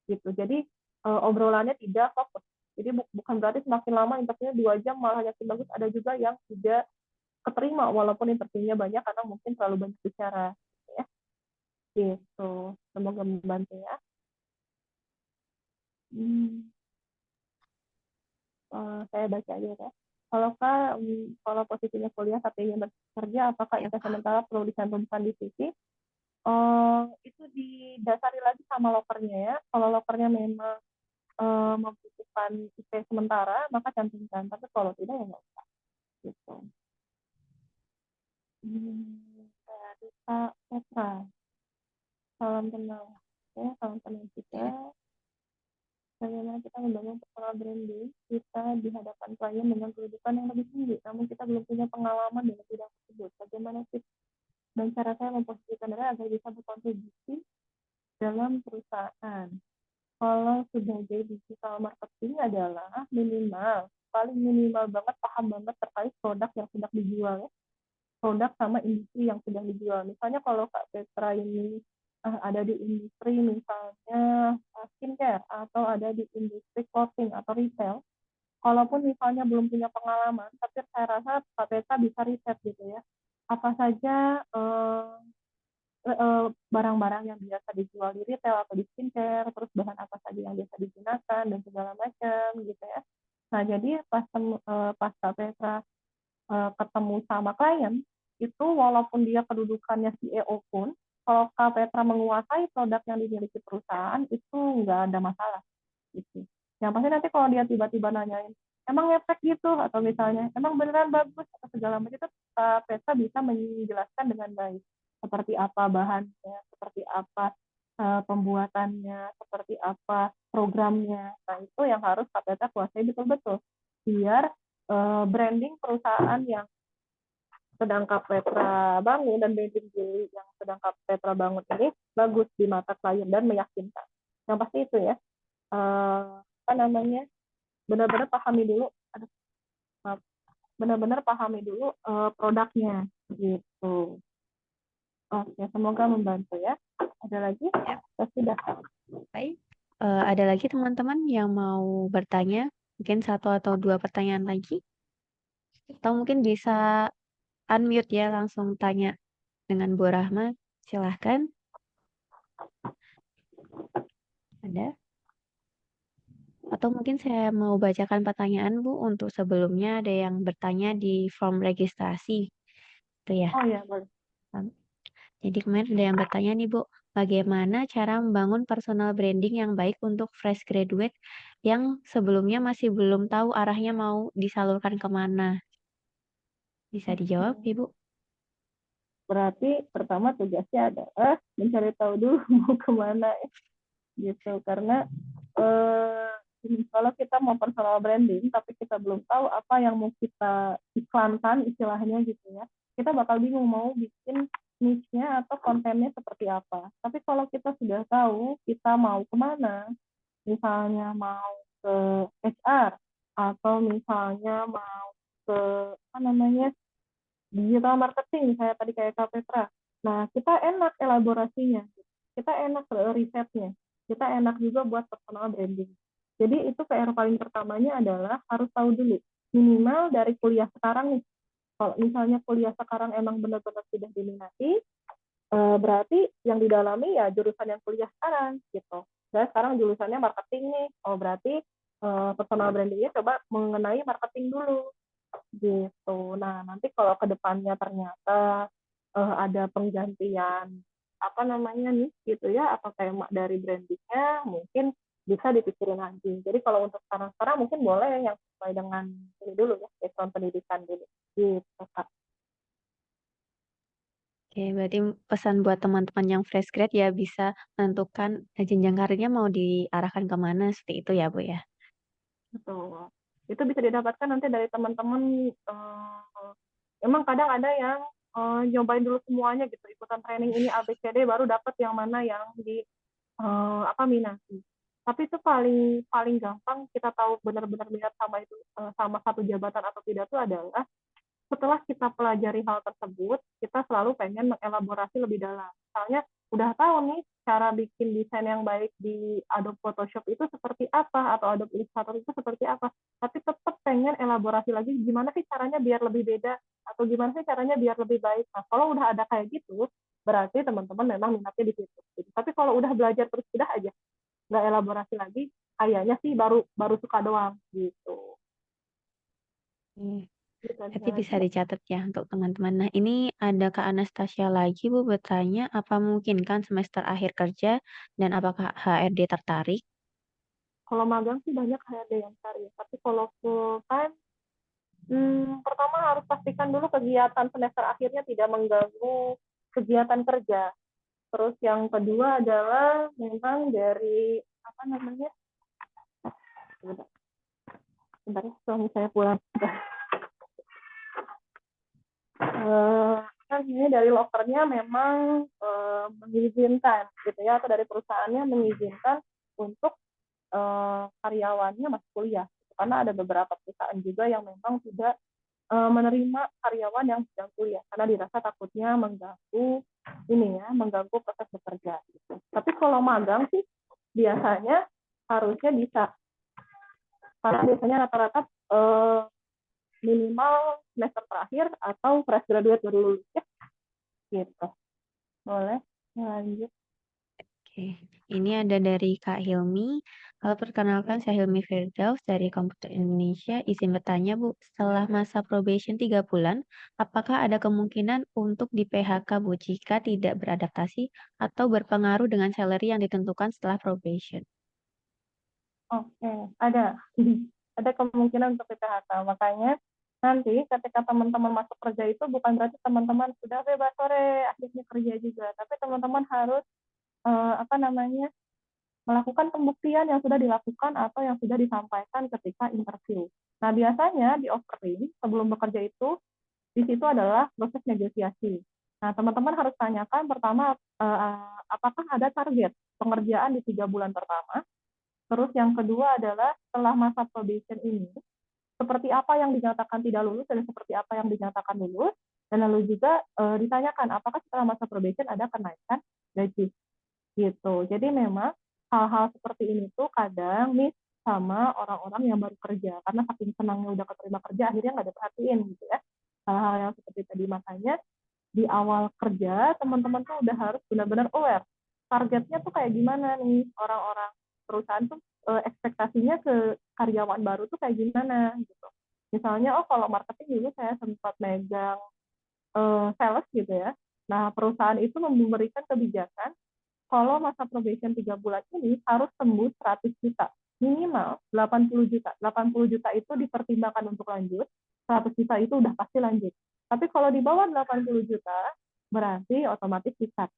Speaker 2: gitu. Jadi obrolannya tidak fokus. Jadi bukan berarti semakin lama interviewnya 2 jam malah yakin bagus. Ada juga yang tidak keterima walaupun interviewnya banyak karena mungkin terlalu banyak bicara ya. Gitu. Semoga membantu ya. Hmm, saya baca aja ya. Kalau Kak, kalau posisinya kuliah tapi ingin bekerja, apakah
Speaker 1: Ya,
Speaker 2: ijazah
Speaker 1: Pak.
Speaker 2: sementara perlu dicantumkan di CV? Itu didasari lagi sama lokernya ya. Kalau lokernya memang membutuhkan IP sementara, maka cantumkan, tapi kalau tidak ya nggak usah, gitu. Dari Kak Petra, salam kenal. Oke, salam kenal juga.
Speaker 1: Ya.
Speaker 2: Bagaimana kita membangun personal branding kita di hadapan klien dengan kedudukan yang lebih tinggi, namun kita belum punya pengalaman dalam bidang tersebut. Bagaimana tips dan cara saya memposisikan diri agar bisa berkontribusi dalam perusahaan? Kalau sebagai digital marketing adalah minimal, paling minimal banget paham banget terkait produk yang sedang dijual, ya. Produk sama industri yang sedang dijual. Misalnya kalau Kak Petra ini ada di industri misalnya skincare atau ada di industri clothing atau retail, kalaupun misalnya belum punya pengalaman, tapi saya rasa Kak Petra bisa riset gitu ya. Apa saja barang-barang yang biasa dijual di retail atau di skincare, terus bahan apa saja yang biasa digunakan dan segala macam gitu ya. Nah jadi pas Kak Petra ketemu sama klien itu walaupun dia kedudukannya CEO pun, kalau Kak Petra menguasai produk yang dimiliki perusahaan itu nggak ada masalah gitu. Yang pasti nanti kalau dia tiba-tiba nanyain, emang efek gitu atau misalnya emang beneran bagus atau segala macam itu Kak Petra bisa menjelaskan dengan baik seperti apa bahannya, seperti apa pembuatannya, seperti apa programnya. Nah itu yang harus Kak Petra kuasai betul-betul biar branding perusahaan yang sedang Kak Petra bangun dan branding diri yang sedang Kak Petra bangun ini bagus di mata klien dan meyakinkan. Yang pasti itu ya, apa namanya, benar-benar pahami dulu, benar-benar pahami dulu produknya gitu. Oke, semoga membantu ya. Ada lagi?
Speaker 1: Ya,
Speaker 2: Sudah.
Speaker 1: baik. Ada lagi teman-teman yang mau bertanya? Mungkin satu atau dua pertanyaan lagi? Atau mungkin bisa unmute ya, langsung tanya dengan Bu Rahma. Silahkan. Ada? Atau mungkin saya mau bacakan pertanyaan Bu, untuk sebelumnya ada yang bertanya di form registrasi. Itu ya.
Speaker 2: Oh ya, boleh.
Speaker 1: Jadi kemarin ada yang bertanya nih Bu, bagaimana cara membangun personal branding yang baik untuk fresh graduate yang sebelumnya masih belum tahu arahnya mau disalurkan kemana? Bisa dijawab
Speaker 2: Oke.
Speaker 1: Ibu?
Speaker 2: Berarti pertama tugasnya adalah mencari tahu dulu mau kemana ya. Gitu karena eh, kalau kita mau personal branding tapi kita belum tahu apa yang mau kita iklankan istilahnya gitu ya, kita bakal bingung mau bikin niche-nya atau kontennya seperti apa. Tapi kalau kita sudah tahu kita mau kemana, misalnya mau ke HR atau misalnya mau ke apa namanya digital marketing misalnya tadi kayak Kak Petra. Nah, kita enak elaborasinya, kita enak risetnya, kita enak juga buat personal branding. Jadi itu PR paling pertamanya adalah harus tahu dulu minimal dari kuliah sekarang nih. Kalau misalnya kuliah sekarang emang benar-benar sudah diminati, berarti yang didalami ya jurusan yang kuliah sekarang gitu. Saya sekarang jurusannya marketing nih, oh berarti personal brandingnya coba mengenai marketing dulu gitu. Nah, nanti kalau ke depannya ternyata ada penggantian apa namanya nih gitu ya atau tema dari brandingnya mungkin bisa dipikirin nanti. Jadi kalau untuk sekarang-sekarang mungkin boleh yang sesuai dengan ini dulu ya, background pendidikan dulu. Gitu, Kak.
Speaker 1: Oke, berarti pesan buat teman-teman yang fresh grad ya bisa menentukan jenjang karirnya mau diarahkan kemana, seperti itu ya Bu ya?
Speaker 2: Betul. Itu bisa didapatkan nanti dari teman-teman. Emang kadang ada yang nyobain dulu semuanya gitu, ikutan training ini ABCD baru dapat yang mana yang di apa minati. Tapi itu paling paling gampang kita tahu benar-benar minat sama itu sama satu jabatan atau tidak itu adalah setelah kita pelajari hal tersebut, kita selalu pengen mengelaborasi lebih dalam. Misalnya, udah tahu nih cara bikin desain yang baik di Adobe Photoshop itu seperti apa, atau Adobe Illustrator itu seperti apa, tapi tetap pengen elaborasi lagi gimana sih caranya biar lebih beda, atau gimana sih caranya biar lebih baik. Nah, kalau udah ada kayak gitu, berarti teman-teman memang minatnya di situ. Tapi kalau udah belajar terus udah aja, nggak elaborasi lagi, kayaknya sih baru baru suka doang gitu.
Speaker 1: Hmm.
Speaker 2: Gitu
Speaker 1: Berarti
Speaker 2: aja.
Speaker 1: bisa dicatat ya untuk teman-teman. Nah, ini ada Kak Anastasia lagi Bu bertanya, apa mungkin kan semester akhir kerja dan apakah HRD tertarik?
Speaker 2: Kalau magang sih banyak ada yang cari, tapi kalau full time, pertama harus pastikan dulu kegiatan semester akhirnya tidak mengganggu kegiatan kerja. Terus yang kedua adalah memang dari apa namanya? Sebentar ya, suami saya pulang. Kan ini dari lokernya memang mengizinkan gitu ya, atau dari perusahaannya mengizinkan untuk karyawannya masih kuliah. Karena ada beberapa perusahaan juga yang memang tidak menerima karyawan yang sedang kuliah karena dirasa takutnya mengganggu proses bekerja. Gitu. Tapi kalau magang sih biasanya harusnya bisa, karena biasanya rata-rata minimal semester terakhir atau fresh graduate baru lulus ya, gitu. Boleh lanjut.
Speaker 1: Oke, ini ada dari Kak Hilmi. Halo, perkenalkan saya Hilmi Firdaus dari Komputer Indonesia. Izin bertanya, Bu, setelah masa probation 3 bulan, apakah ada kemungkinan untuk di PHK, Bu, jika tidak beradaptasi atau berpengaruh dengan salary yang ditentukan setelah probation?
Speaker 2: Oke, ada. Ada kemungkinan untuk PHK. Makanya nanti ketika teman-teman masuk kerja itu bukan berarti teman-teman sudah bebas sore akhirnya kerja juga, tapi teman-teman harus apa namanya, melakukan pembuktian yang sudah dilakukan atau yang sudah disampaikan ketika interview. Nah, biasanya di offering sebelum bekerja itu di situ adalah proses negosiasi. Nah, teman-teman harus tanyakan pertama apakah ada target pengerjaan di 3 bulan pertama. Terus yang kedua adalah setelah masa probation ini, seperti apa yang dinyatakan tidak lulus dan seperti apa yang dinyatakan lulus. Dan lalu juga ditanyakan apakah setelah masa probation ada kenaikan gaji gitu. Jadi memang hal-hal seperti ini tuh kadang miss sama orang-orang yang baru kerja karena saking senangnya udah keterima kerja akhirnya nggak diperhatiin gitu ya, hal-hal yang seperti tadi. Makanya di awal kerja teman-teman tuh udah harus benar-benar aware targetnya tuh kayak gimana nih, orang-orang perusahaan tuh ekspektasinya ke karyawan baru tuh kayak gimana gitu. Misalnya kalau marketing dulu saya sempat megang sales gitu ya. Nah, perusahaan itu memberikan kebijakan kalau masa probation 3 bulan ini harus tembus 100 juta. Minimal 80 juta. 80 juta itu dipertimbangkan untuk lanjut, 100 juta itu udah pasti lanjut. Tapi kalau di bawah 80 juta, berarti otomatis dikat.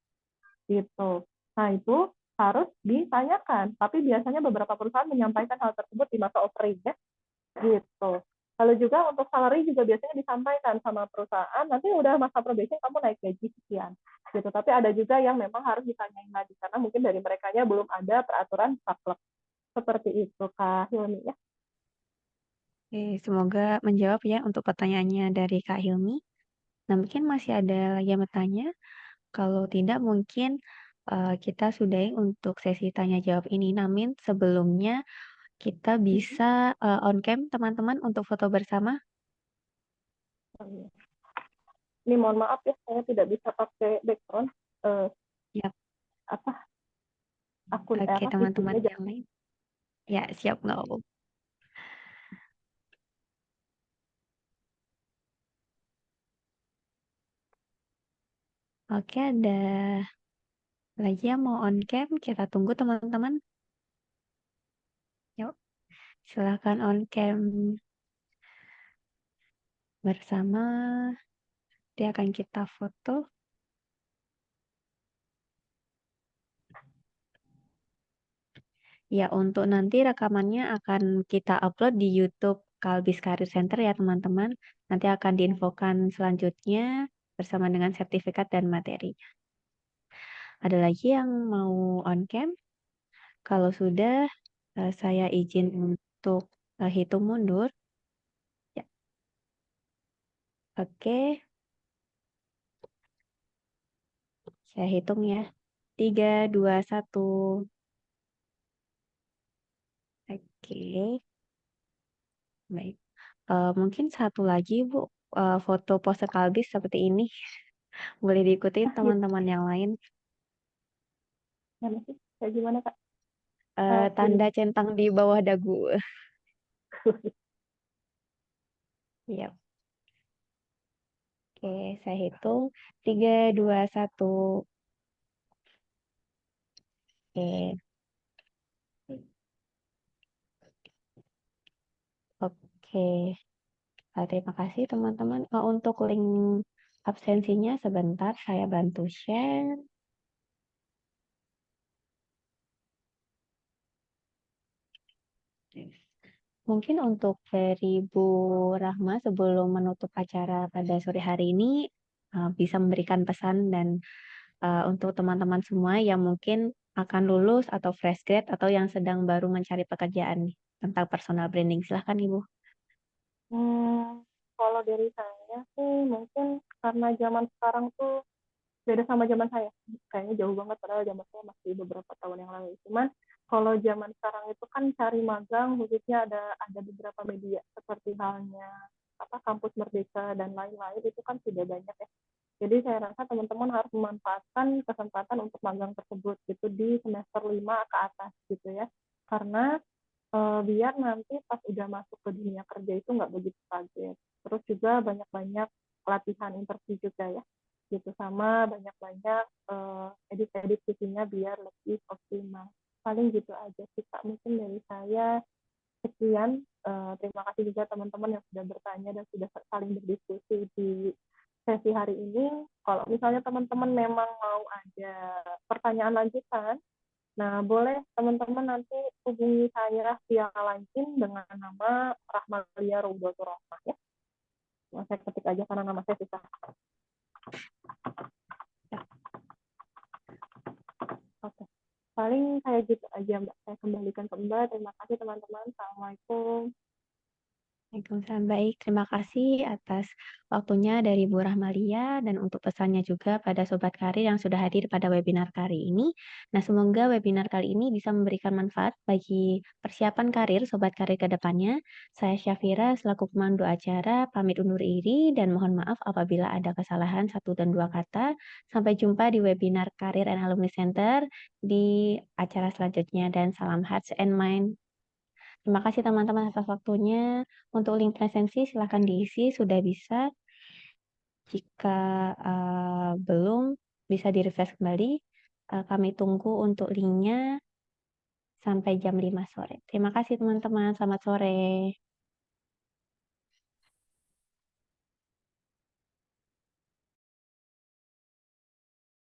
Speaker 2: Gitu. Nah, itu harus ditanyakan. Tapi biasanya beberapa perusahaan menyampaikan hal tersebut di masa offering ya. Gitu. Lalu juga untuk salary juga biasanya disampaikan sama perusahaan, nanti udah masa probation kamu naik gaji sekian. Gitu. Tapi ada juga yang memang harus ditanyain lagi karena mungkin dari merekanya belum ada peraturan saklek. Seperti itu Kak Hilmi ya.
Speaker 1: Oke, semoga menjawab ya untuk pertanyaannya dari Kak Hilmi. Nah, mungkin masih ada lagi yang bertanya. Kalau tidak, mungkin kita sudahi untuk sesi tanya jawab ini. Namun sebelumnya kita bisa on cam teman-teman untuk foto bersama.
Speaker 2: Ini mohon maaf ya, saya tidak bisa pakai background
Speaker 1: Ya,
Speaker 2: apa akun
Speaker 1: oke
Speaker 2: erat
Speaker 1: teman-teman
Speaker 2: isinya
Speaker 1: yang lain. Ya, siap nggak apa. Oke, ada lagi yang mau on cam. Kita tunggu teman-teman. Yuk, silakan on cam bersama. Dia akan kita foto. Ya, untuk nanti rekamannya akan kita upload di YouTube Kalbis Career Center ya teman-teman. Nanti akan diinfokan selanjutnya bersama dengan sertifikat dan materi. Ada lagi yang mau on cam? Kalau sudah, saya izin untuk hitung mundur. Ya, oke, saya hitung ya. 3, 2, 1. Oke, baik. Mungkin satu lagi, Bu. Foto pose kalbis seperti ini. Boleh diikuti
Speaker 2: gitu.
Speaker 1: teman-teman yang lain.
Speaker 2: Mana sih? Kayak gimana Kak?
Speaker 1: Tanda centang di bawah dagu. Iya. Oke, saya hitung. 3, 2, 1. Oke. Oke, terima kasih teman-teman. Untuk link absensinya sebentar saya bantu share. Mungkin untuk dari Bu Rahma sebelum menutup acara pada sore hari ini, bisa memberikan pesan dan untuk teman-teman semua yang mungkin akan lulus atau fresh grade atau yang sedang baru mencari pekerjaan nih, tentang personal branding. Silahkan Ibu.
Speaker 2: Kalau dari saya sih mungkin karena zaman sekarang tuh beda sama zaman saya. Kayaknya jauh banget padahal zaman saya masih beberapa tahun yang lalu. Cuman kalau zaman sekarang itu kan cari magang khususnya ada beberapa media seperti halnya kampus Merdeka dan lain-lain itu kan sudah banyak ya. Jadi saya rasa teman-teman harus memanfaatkan kesempatan untuk magang tersebut gitu di semester 5 ke atas gitu ya. Karena biar nanti pas udah masuk ke dunia kerja itu nggak begitu kaget. Terus juga banyak-banyak pelatihan interview juga ya, gitu sama banyak-banyak edit-edit CV-nya biar lebih optimal. Paling gitu aja sih Kak, mungkin dari saya sekian. Terima kasih juga teman-teman yang sudah bertanya dan sudah saling berdiskusi di sesi hari ini. Kalau misalnya teman-teman memang mau ada pertanyaan lanjutan, nah, boleh teman-teman nanti hubungi saya via LinkedIn dengan nama Rahmalia Rudoto Rohmah ya. Nah, saya ketik aja karena nama saya susah. Oke. Paling kayak gitu aja Mbak. Saya kembalikan ke Mbak. Terima kasih teman-teman. Assalamualaikum.
Speaker 1: Waalaikumsalam. Baik, terima kasih atas waktunya dari Bu Rahmalia dan untuk pesannya juga pada Sobat Karir yang sudah hadir pada webinar kali ini. Nah, semoga webinar kali ini bisa memberikan manfaat bagi persiapan karir Sobat Karir ke depannya. Saya Syafira selaku pemandu acara, pamit undur diri dan mohon maaf apabila ada kesalahan satu dan dua kata. Sampai jumpa di webinar Karir and Alumni Center di acara selanjutnya dan salam hearts and mind. Terima kasih teman-teman atas waktunya. Untuk link presensi silahkan diisi, sudah bisa. Jika belum, bisa di-refresh kembali. Kami tunggu untuk linknya sampai jam 5 sore. Terima kasih teman-teman, selamat sore.